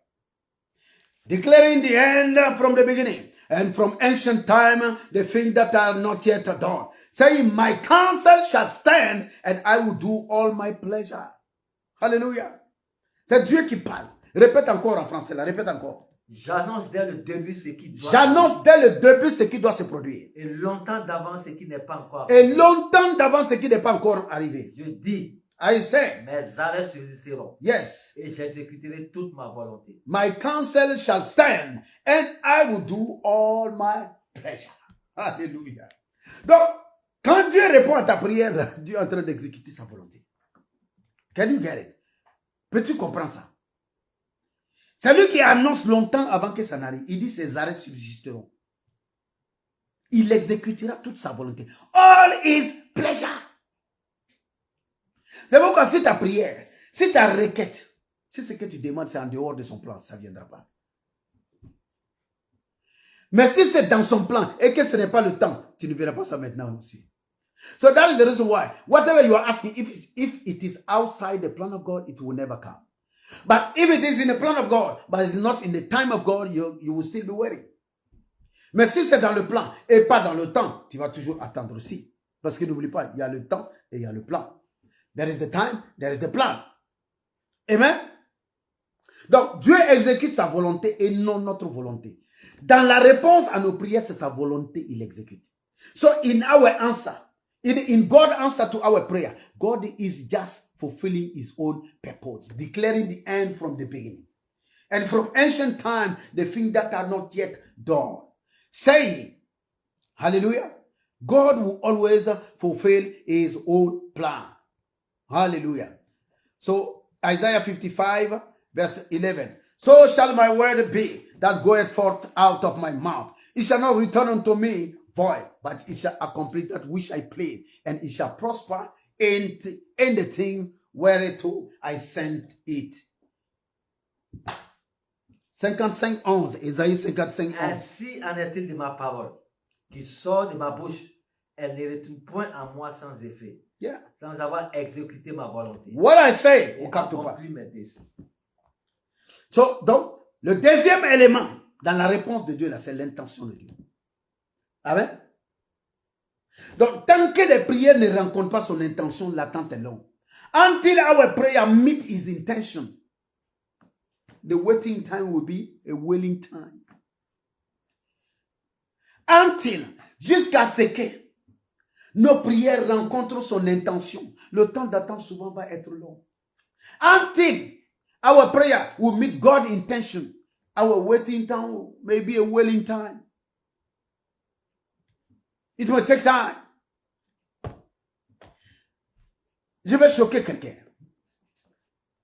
Declaring the end from the beginning, and from ancient time, the things that are not yet done. Saying, my counsel shall stand, and I will do all my pleasure. Hallelujah. C'est Dieu qui parle. Répète encore en français, là. Répète encore. J'annonce dès le début ce qui doit J'annonce dès le début ce qui doit se produire. Et longtemps d'avance ce qui n'est pas encore Et longtemps d'avant ce qui n'est pas encore arrivé. Je dis, I say, mes arrêts subsisteront. yes. Et j'exécuterai toute ma volonté. My counsel shall stand, and I will do all my pleasure. Alléluia. Donc, quand Dieu répond à ta prière, Dieu est en train d'exécuter sa volonté. Can you get it? Peux-tu comprendre ça? C'est lui qui annonce longtemps avant que ça n'arrive. Il dit ses arrêts subsisteront. Il exécutera toute sa volonté. All his pleasure. C'est pourquoi si ta prière, si ta requête, si ce que tu demandes c'est en dehors de son plan, ça ne viendra pas. Mais si c'est dans son plan et que ce n'est pas le temps, tu ne verras pas ça maintenant aussi. So that is the reason why, whatever you are asking, if it is outside the plan of God, it will never come. But if it is in the plan of God, but it's not in the time of God, you will still be waiting. Mais si c'est dans le plan et pas dans le temps, tu vas toujours attendre aussi. Parce que n'oublie pas, il y a le temps et il y a le plan. There is the time, there is the plan. Amen. Donc, Dieu exécute sa volonté et non notre volonté. Dans la réponse à nos prières, c'est sa volonté, il exécute. So, in our answer, in God's answer to our prayer, God is just fulfilling his own purpose, declaring the end from the beginning. And from ancient time, the things that are not yet done. Saying, hallelujah, God will always fulfill his own plan. Hallelujah. So, Isaiah 55, verse 11. So shall my word be that goeth forth out of my mouth. It shall not return unto me void, but it shall accomplish that which I please, and it shall prosper in the thing whereto I sent it. 55:11, Isaïe 55:11. Ainsi en est-il de ma parole qui sort de ma bouche, elle ne retourne point à moi sans effet, Yeah. sans avoir exécuté ma volonté. What I say, Et on capte pas. accompli mes desseins. Donc, le deuxième élément dans la réponse de Dieu, là, c'est l'intention de Dieu. Amen. Donc, tant que les prières ne rencontrent pas son intention, l'attente est longue. Until our prayer meet his intention, the waiting time will be a willing time. Until, jusqu'à ce que nos prières rencontrent son intention, le temps d'attente souvent va être long. Until our prayer will meet God's intention, our waiting time may be a willing time. It will take time. Je vais choquer quelqu'un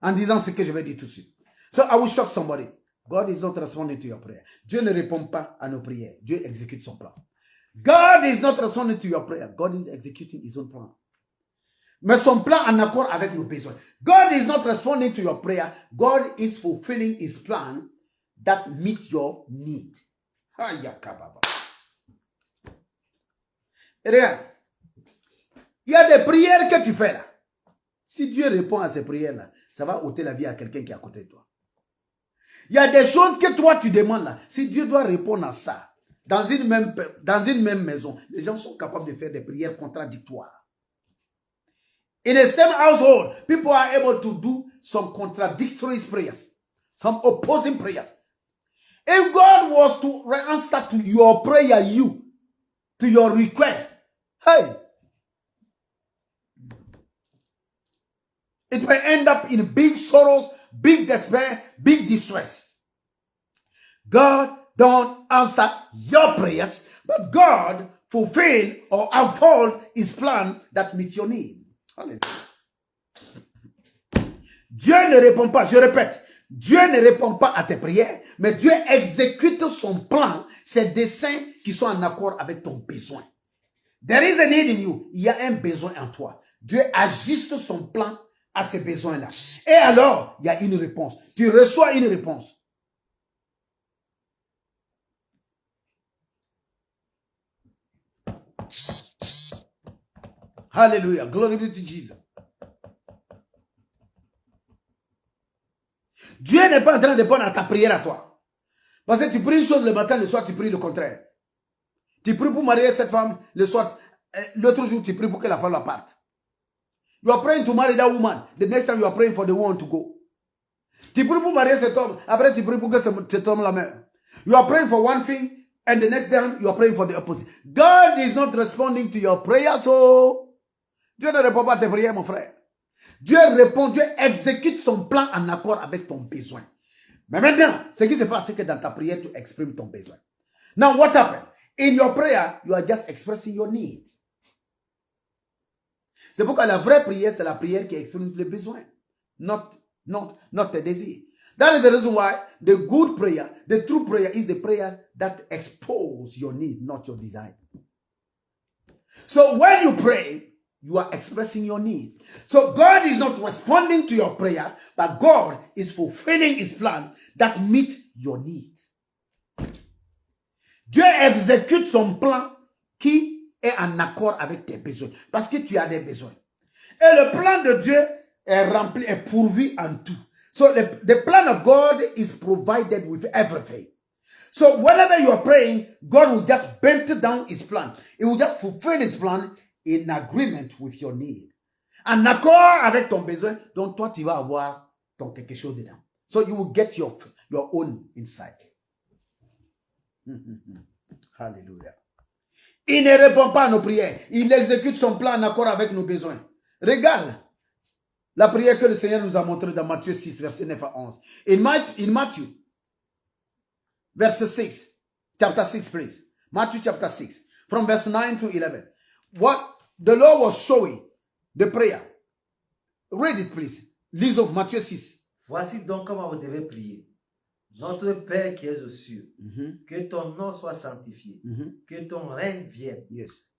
en disant ce que je vais dire tout de suite. So I will shock somebody. God is not responding to your prayer. Dieu ne répond pas à nos prières. Dieu exécute son plan. God is not responding to your prayer. God is executing his own plan. Mais son plan en accord avec nos besoins. God is not responding to your prayer. God is fulfilling his plan that meets your need. Et regarde, il y a des prières que tu fais là. Si Dieu répond à ces prières-là, ça va ôter la vie à quelqu'un qui est à côté de toi. Il y a des choses que toi tu demandes là. Si Dieu doit répondre à ça, dans une même maison, les gens sont capables de faire des prières contradictoires. In the same household, people are able to do some contradictory prayers, some opposing prayers. If God was to answer to your prayer, to your request, hey, it may end up in big sorrows, big despair, big distress. God don't answer your prayers, but God fulfill or unfold his plan that meets your need. Hallelujah. Dieu ne répond pas, je répète, Dieu ne répond pas à tes prières, mais Dieu exécute son plan, ses desseins qui sont en accord avec ton besoin. There is a need in you. Il y a un besoin en toi. Dieu ajuste son plan à ces besoins-là. Et alors, il y a une réponse. Tu reçois une réponse. Hallelujah. Glory be to Jesus. Dieu n'est pas en train de répondre à ta prière à toi. Parce que tu pries une chose le matin, le soir, tu pries le contraire. Tu pries pour marier cette femme, le soir, l'autre jour, tu pries pour que la femme la parte. You are praying to marry that woman. The next time you are praying for the woman to go. Tu pries pour marier cet homme. Après, tu pries pour que cet homme la meure. You are praying for one thing, and the next time you are praying for the opposite. God is not responding to your prayers, so Dieu ne répond pas à tes prières, mon frère. Dieu répond, Dieu exécute son plan en accord avec ton besoin. Mais maintenant, ce qui se passe, c'est que dans ta prière, tu exprimes ton besoin. Now, what happened? In your prayer, you are just expressing your need. C'est pourquoi la vraie prière, c'est la prière qui exprime les besoins, not tes désirs. That is the reason why the good prayer, the true prayer, is the prayer that exposes your need, not your desire. So when you pray, you are expressing your need. So God is not responding to your prayer, but God is fulfilling his plan that meets your need. Dieu exécute son plan qui est en accord avec tes besoins. Parce que tu as des besoins. Et le plan de Dieu est rempli, est pourvu en tout. So the plan of God is provided with everything. So whenever you are praying, God will just bend down his plan. He will just fulfill his plan in agreement with your need. En accord avec ton besoin, donc toi tu vas avoir ton quelque chose dedans. So you will get your own inside. Hallelujah. Il ne répond pas à nos prières. Il exécute son plan en accord avec nos besoins. Regarde la prière que le Seigneur nous a montrée dans Matthieu 6, verset 9 à 11. In Matthew, verse 6, chapter 6, please. Matthew chapter 6, from verse 9 to 11. What the Lord was showing, the prayer. Read it, please. Lisons Matthieu 6. Voici donc comment vous devez prier. Notre Père qui es aux cieux, que ton nom soit sanctifié, que ton règne vienne,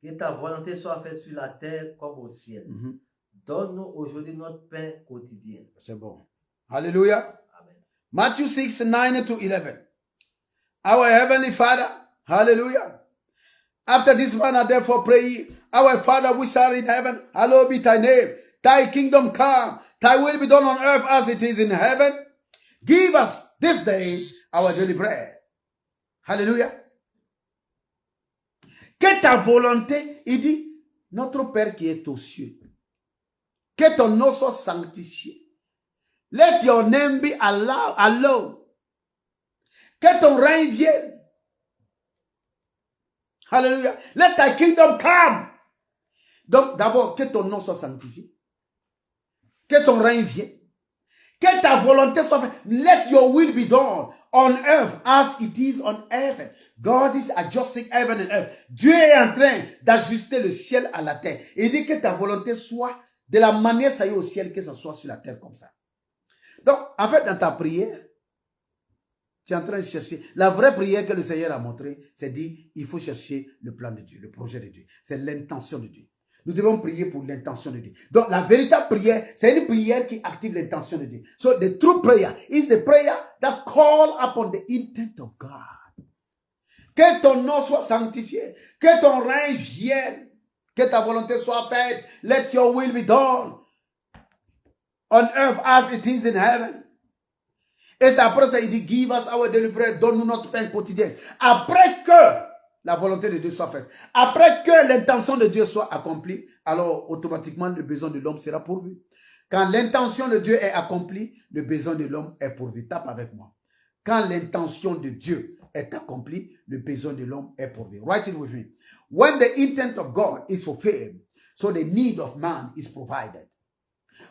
que ta volonté soit faite sur la terre comme au ciel. Donne-nous aujourd'hui notre pain quotidien. C'est bon. Hallelujah. Amen. Matthew 6, 9 to 11. Our Heavenly Father, hallelujah. After this manner, therefore, pray ye, Our Father which art in heaven, hallowed be thy name. Thy kingdom come, thy will be done on earth as it is in heaven. Give us this day our daily bread. Hallelujah. Que ta volonté, il dit, notre Père qui est aux cieux, que ton nom soit sanctifié. Let your name be hallowed. Que ton règne vienne. Hallelujah. Let thy kingdom come. Donc, d'abord, que ton nom soit sanctifié. Que ton règne vienne. Que ta volonté soit faite. Let your will be done on earth as it is on heaven. God is adjusting heaven and earth. Dieu est en train d'ajuster le ciel à la terre. Il dit que ta volonté soit de la manière ça y est au ciel, que ça soit sur la terre comme ça. Donc, en fait, dans ta prière, tu es en train de chercher. La vraie prière que le Seigneur a montrée, c'est dire, il faut chercher le plan de Dieu, le projet de Dieu. C'est l'intention de Dieu. Nous devons prier pour l'intention de Dieu. Donc, la véritable prière, c'est une prière qui active l'intention de Dieu. So, the true prayer is the prayer that calls upon the intent of God. Que ton nom soit sanctifié. Que ton règne vienne. Que ta volonté soit faite. Let your will be done on earth as it is in heaven. Et c'est après ça, il dit, give us our daily bread, donne-nous notre pain quotidien. Après que la volonté de Dieu soit faite, après que l'intention de Dieu soit accomplie, alors automatiquement le besoin de l'homme sera pourvu. Quand l'intention de Dieu est accomplie, le besoin de l'homme est pourvu. Tape avec moi. Quand l'intention de Dieu est accomplie, le besoin de l'homme est pourvu. Write it with me. When the intent of God is fulfilled, so the need of man is provided.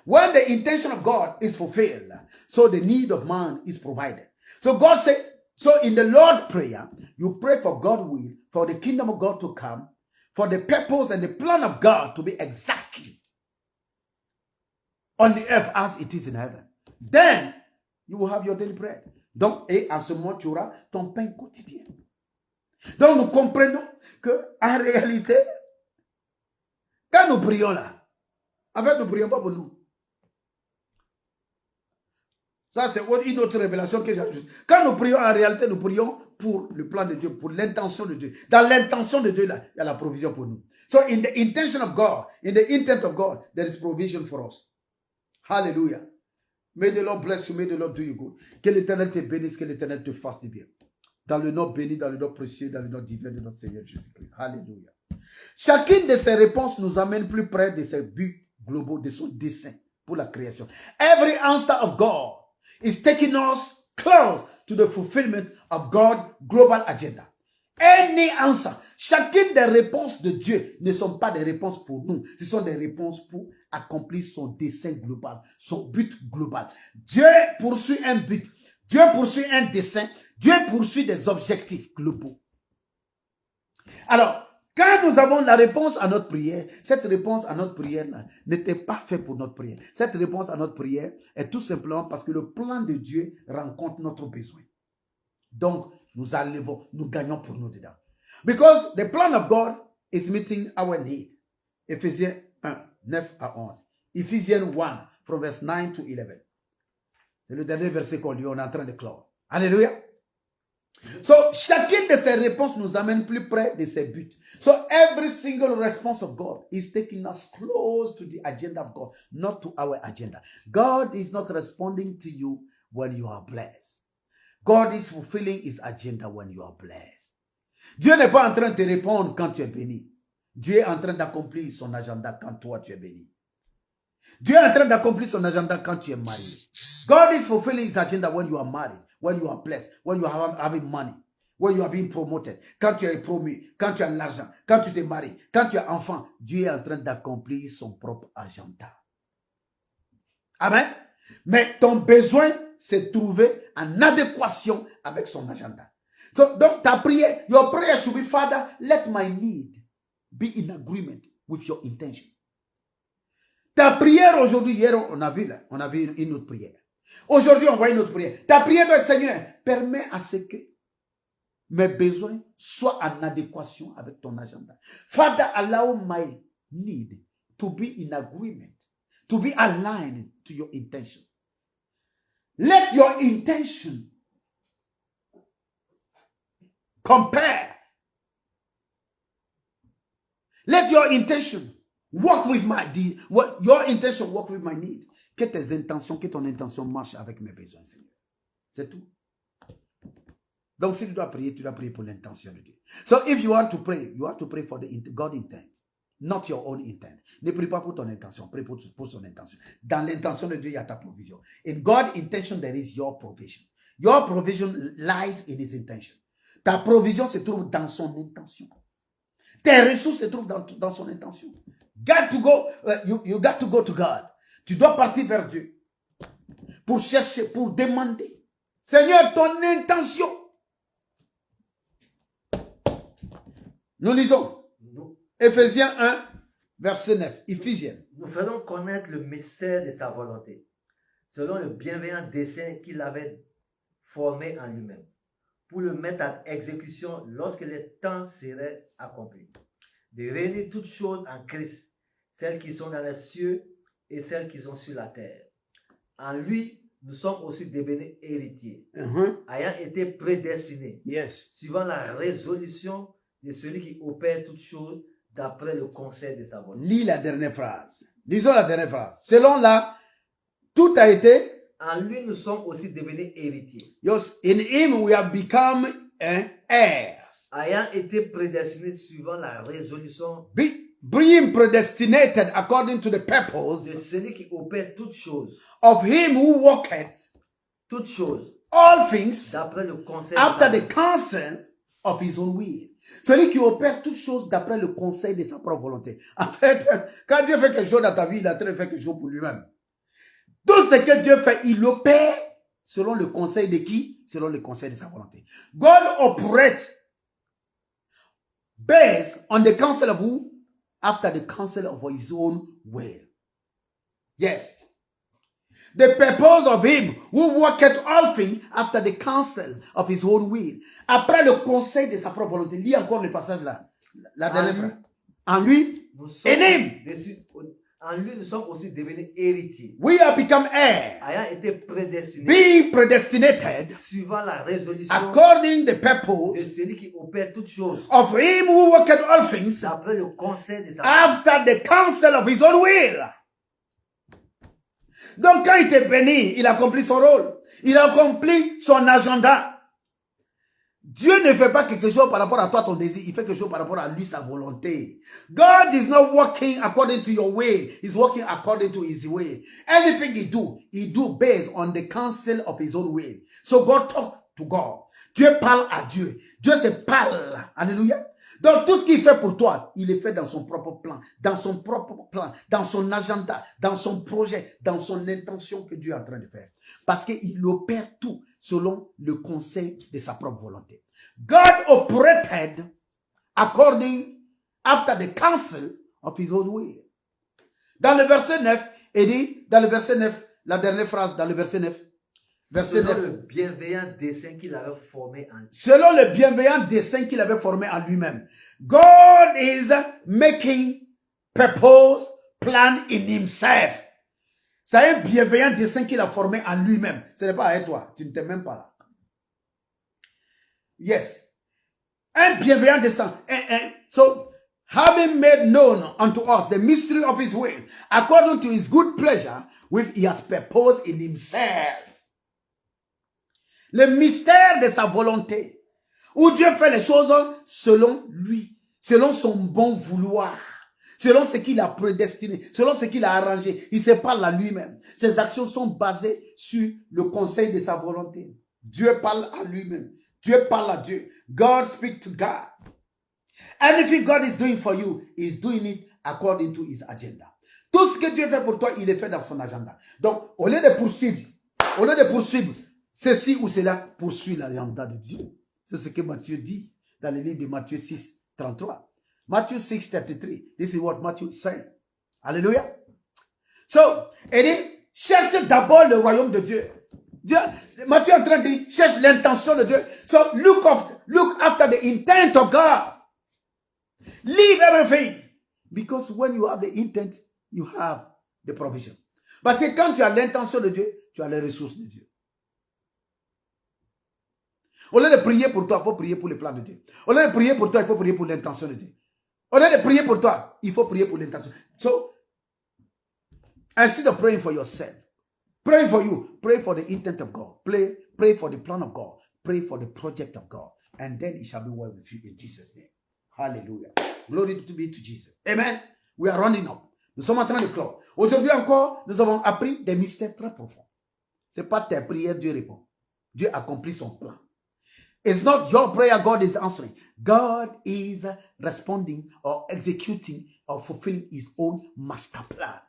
When the intention of God is fulfilled, so the need of man is provided. So God said, so in the Lord's Prayer, you pray for God's will, for the kingdom of God to come, for the purpose and the plan of God to be exactly on the earth as it is in heaven. Then you will have your daily bread. Donc, et en ce moment, tu auras ton pain quotidien. Donc, nous comprenons que en réalité, quand nous prions là, en fait, nous ne prions pas pour nous. Ça, c'est une autre révélation que j'ajoute. Quand nous prions, en réalité, nous prions pour le plan de Dieu, pour l'intention de Dieu. Dans l'intention de Dieu, là, il y a la provision pour nous. So, in the intention of God, in the intent of God, there is provision for us. Hallelujah. May the Lord bless you, may the Lord do you good. Que l'Éternel te bénisse, que l'Éternel te fasse du bien. Dans le nom béni, dans le nom précieux, dans le nom divin de notre Seigneur Jésus-Christ. Hallelujah. Chacune de ces réponses nous amène plus près de ses buts globaux, de son dessein pour la création. Every answer of God is taking us close to the fulfillment of God's global agenda. Any answer, chacune des réponses de Dieu ne sont pas des réponses pour nous, ce sont des réponses pour accomplir son dessein global, son but global. Dieu poursuit un but, Dieu poursuit un dessein, Dieu poursuit des objectifs globaux. Alors, quand nous avons la réponse à notre prière, cette réponse à notre prière n'était pas faite pour notre prière. Cette réponse à notre prière est tout simplement parce que le plan de Dieu rencontre notre besoin. Donc, nous enlevons, nous gagnons pour nous dedans. Because the plan of God is meeting our need. Ephésiens 1, 9 à 11. Ephesians 1, from verse 9 to 11. C'est le dernier verset qu'on lit, on est en train de clore. Alléluia. So, chacune de ces réponses nous amène plus près de ses buts. So, every single response of God is taking us close to the agenda of God, not to our agenda. God is not responding to you when you are blessed. God is fulfilling his agenda when you are blessed. Dieu n'est pas en train de te répondre quand tu es béni. Dieu est en train d'accomplir son agenda quand toi tu es béni. Dieu est en train d'accomplir son agenda quand tu es marié. God is fulfilling his agenda when you are married, when you are blessed, when you are having money, when you are being promoted, quand tu es promu, quand tu as l'argent, quand tu te maries, quand tu as enfant. Dieu est en train d'accomplir son propre agenda. Amen. Mais ton besoin, c'est trouver en adéquation avec son agenda. So, donc ta prière, your prayer should be, Father, let my need be in agreement with your intention. Ta prière aujourd'hui, hier on a vu une autre prière. Aujourd'hui on voit une autre prière. Ta prière doit être, Seigneur, permets à ce que mes besoins soient en adéquation avec ton agenda. Father, allow my need to be in agreement, to be aligned to your intention. Let your intention compare Let your intention work with your intention work with my need. Que tes intentions, que ton intention marche avec mes besoins, Seigneur. C'est tout. Donc, si tu dois prier pour l'intention de Dieu. So, if you want to pray for the God intent, not your own intent. Ne prie pas pour ton intention, prie pour son intention. Dans l'intention de Dieu, il y a ta provision. In God's intention, there is your provision. Your provision lies in his intention. Ta provision se trouve dans son intention. Tes ressources se trouvent dans son intention. You got to go to God. Tu dois partir vers Dieu pour chercher, pour demander. Seigneur, ton intention. Nous lisons Éphésiens 1, verset 9. Éphésiens. Nous faisons connaître le mystère de sa volonté, selon le bienveillant dessein qu'il avait formé en lui-même, pour le mettre à exécution lorsque le temps serait accompli, de réunir toutes choses en Christ, celles qui sont dans les cieux et celles qui sont sur la terre. En lui, nous sommes aussi devenus héritiers, ayant été prédestinés, suivant la résolution de celui qui opère toutes choses d'après le conseil de sa volonté. Lis la dernière phrase. Disons la dernière phrase. Selon là, tout a été. En lui, nous sommes aussi devenus héritiers. Yes, in him we have become heirs. Ayant été prédestinés suivant la résolution. Being predestinated according to the purpose de celui qui opère toutes choses. Of him who worketh toutes choses. All things d'après le conseil after the counsel of his own will. Celui qui opère toutes choses d'après le conseil de sa propre volonté. En fait, quand Dieu fait quelque chose dans ta vie, il a en train de faire quelque chose pour lui-même. Tout ce que Dieu fait, il opère selon le conseil de qui? Selon le conseil de sa volonté. God operates based on the counsel of who? After the counsel of his own will. Yes. The purpose of him who worketh all things after the counsel of his own will. Après le conseil de sa propre volonté. Lis encore le passage là. La dernière phrase. En lui, en lui, nous sommes aussi devenus héritiers. We have become heirs. Ayant été prédestinés. Being predestinated. Suivant la résolution. According the purpose. De celui qui opère toutes choses. Of him who worketh all things. D'après le conseil de sa after the counsel of his own will. Donc quand il t'est béni, il accomplit son rôle. Il accomplit son agenda. Dieu ne fait pas quelque chose par rapport à toi, ton désir. Il fait quelque chose par rapport à lui, sa volonté. God is not working according to your way. He's working according to his way. Anything he do based on the counsel of his own way. So God talk to God. Dieu parle à Dieu. Dieu se parle. Alléluia. Donc tout ce qu'il fait pour toi, il est fait dans son propre plan, dans son agenda, dans son projet, dans son intention que Dieu est en train de faire. Parce qu'il opère tout selon le conseil de sa propre volonté. God operated according after the counsel of his own will. Dans le verset 9, il dit, dans le verset 9, la dernière phrase dans le verset 9, verset 9. Le bienveillant dessein qu'il avait formé en lui. Selon le bienveillant dessein qu'il avait formé en lui-même. God is making purpose, plan in himself. C'est un bienveillant dessein qu'il a formé en lui-même. Ce n'est pas avec toi. Tu ne t'es même pas là. Yes. Un bienveillant dessein. So, having made known unto us the mystery of his will, according to his good pleasure, which he has purposed in himself. Le mystère de sa volonté, où Dieu fait les choses selon lui, selon son bon vouloir, selon ce qu'il a prédestiné, selon ce qu'il a arrangé. Il se parle à lui-même. Ses actions sont basées sur le conseil de sa volonté. Dieu parle à lui-même. Dieu parle à Dieu. God speaks to God. Anything God is doing for you, is doing it according to his agenda. Tout ce que Dieu fait pour toi, il est fait dans son agenda. Donc, au lieu de poursuivre, ceci ou cela poursuit l'agenda de Dieu. C'est ce que Matthieu dit dans le livre de Matthieu 6, 33. Matthew 6, 33. This is what Matthew is saying. Alléluia. So, il dit, cherchez d'abord le royaume de Dieu. Matthieu est en train de dire, cherche l'intention de Dieu. So, look after the intent of God. Leave everything. Because when you have the intent, you have the provision. Parce que quand tu as l'intention de Dieu, tu as les ressources de Dieu. Au lieu de prier pour toi, il faut prier pour le plan de Dieu. Au lieu de prier pour toi, il faut prier pour l'intention de Dieu. Au lieu de prier pour toi, il faut prier pour l'intention. So, instead of praying for yourself, praying for you, pray for the intent of God. Pray for the plan of God. Pray for the project of God. And then it shall be well with you in Jesus' name. Hallelujah. Glory to be to Jesus. Amen. We are running up. Nous sommes en train de clore. Aujourd'hui encore, nous avons appris des mystères très profonds. Ce n'est pas tes prières, Dieu répond. Dieu accomplit son plan. It's not your prayer God is answering. God is responding or executing or fulfilling his own master plan.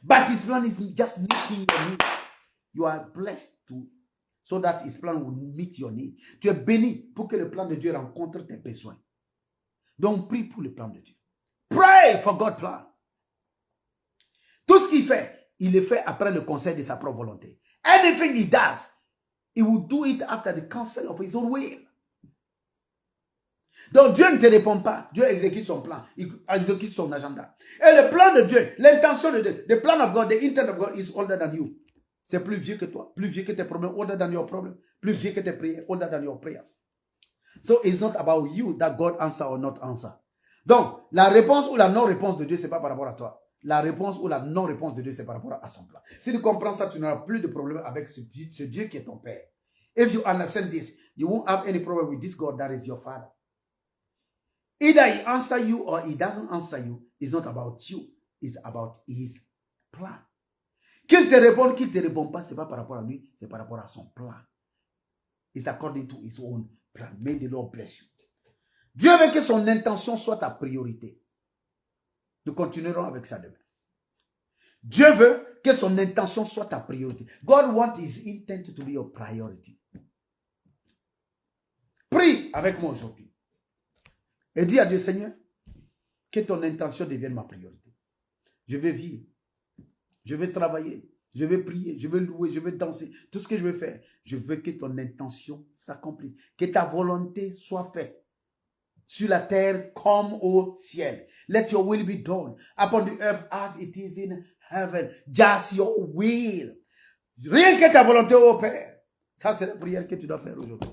But his plan is just meeting your need. You are blessed so that his plan will meet your need. Tu es béni pour que le plan de Dieu rencontre tes besoins. Donc prie pour le plan de Dieu. Pray for God's plan. Tout ce qu'il fait, il le fait après le conseil de sa propre volonté. Anything he does, he will do it after the counsel of his own will. Donc Dieu ne te répond pas. Dieu exécute son plan. Il exécute son agenda. Et le plan de Dieu, l'intention de Dieu, the plan of God, the intent of God is older than you. C'est plus vieux que toi, plus vieux que tes problèmes, older than your problem, plus vieux que tes prières, older than your prayers. So it's not about you that God answer or not answer. Donc, la réponse ou la non-réponse de Dieu, ce n'est pas par rapport à toi. La réponse ou la non-réponse de Dieu, c'est par rapport à son plan. Si tu comprends ça, tu n'auras plus de problème avec ce Dieu qui est ton Père. If you understand this, you won't have any problem with this God that is your Father. Either he answers you or he doesn't answer you. It's not about you. It's about his plan. Qu'il te réponde, qu'il ne te réponde pas, ce n'est pas par rapport à lui, c'est par rapport à son plan. It's according to his own plan. May the Lord bless you. Dieu veut que son intention soit ta priorité. Nous continuerons avec ça demain. Dieu veut que son intention soit ta priorité. God wants his intent to be your priority. Prie avec moi aujourd'hui. Et dis à Dieu, Seigneur, que ton intention devienne ma priorité. Je vais vivre. Je vais travailler. Je vais prier. Je vais louer. Je vais danser. Tout ce que je vais faire, je veux que ton intention s'accomplisse. Que ta volonté soit faite. Sur la terre comme au ciel. Let your will be done upon the earth as it is in heaven. Just your will. Rien que ta volonté, ô Père. Ça, c'est la prière que tu dois faire aujourd'hui.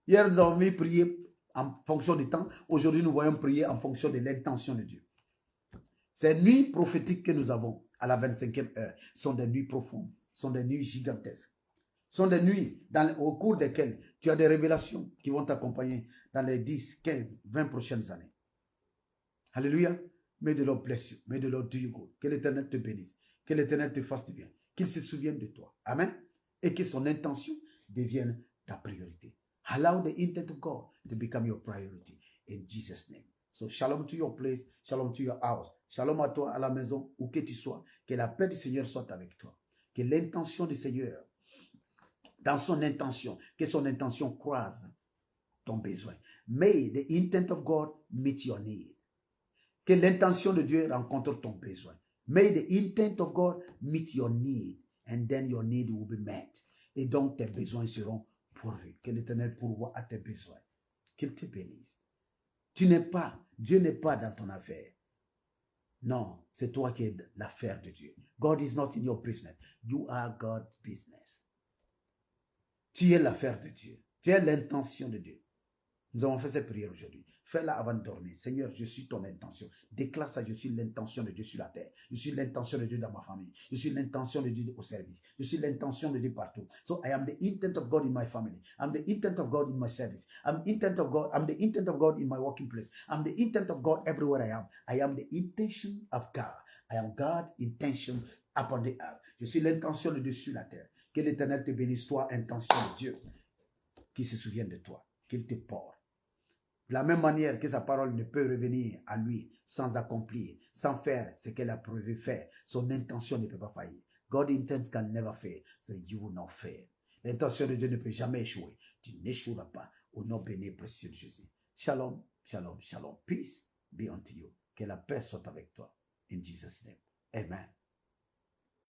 Hier, nous avons mis prier en fonction du temps. Aujourd'hui, nous voyons prier en fonction de l'intention de Dieu. Ces nuits prophétiques que nous avons à la 25e heure sont des nuits profondes, sont des nuits gigantesques. Sont des nuits au cours desquelles tu as des révélations qui vont t'accompagner dans les 10, 15, 20 prochaines années. Alléluia. May the Lord bless you. May the Lord do you good. Que l'Éternel te bénisse. Que l'Éternel te fasse du bien. Qu'il se souvienne de toi. Amen. Et que son intention devienne ta priorité. Allow the intent of God to become your priority. In Jesus' name. So shalom to your place. Shalom to your house. Shalom à toi à la maison où que tu sois. Que la paix du Seigneur soit avec toi. Que l'intention du Seigneur, dans son intention, que son intention croise ton besoin. May the intent of God meet your need. Que l'intention de Dieu rencontre ton besoin. May the intent of God meet your need. And then your need will be met. Et donc tes besoins seront pourvus. Que l'Éternel pourvoie à tes besoins. Qu'il te bénisse. Dieu n'est pas dans ton affaire. Non, c'est toi qui es l'affaire de Dieu. God is not in your business. You are God's business. Tu es l'affaire de Dieu. Tu es l'intention de Dieu. Nous avons fait cette prière aujourd'hui. Fais-la avant de dormir. Seigneur, je suis ton intention. Déclare ça, je suis l'intention de Dieu sur la terre. Je suis l'intention de Dieu dans ma famille. Je suis l'intention de Dieu au service. Je suis l'intention de Dieu partout. So I am the intent of God in my family. I'm the intent of God in my service. I'm the intent of God in my working place. I'm the intent of God everywhere I am. I am the intention of God. I am God's intention upon the earth. Je suis l'intention de Dieu sur la terre. Que l'Éternel te bénisse, toi, intention de Dieu, qui se souvienne de toi, qu'il te porte. De la même manière que sa parole ne peut revenir à lui sans accomplir, sans faire ce qu'elle a prévu faire, son intention ne peut pas faillir. God's intent can never fail, so you will not fail. L'intention de Dieu ne peut jamais échouer. Tu n'échoueras pas au nom béni précieux de Jésus. Shalom, shalom, shalom. Peace be unto you. Que la paix soit avec toi. In Jesus' name. Amen.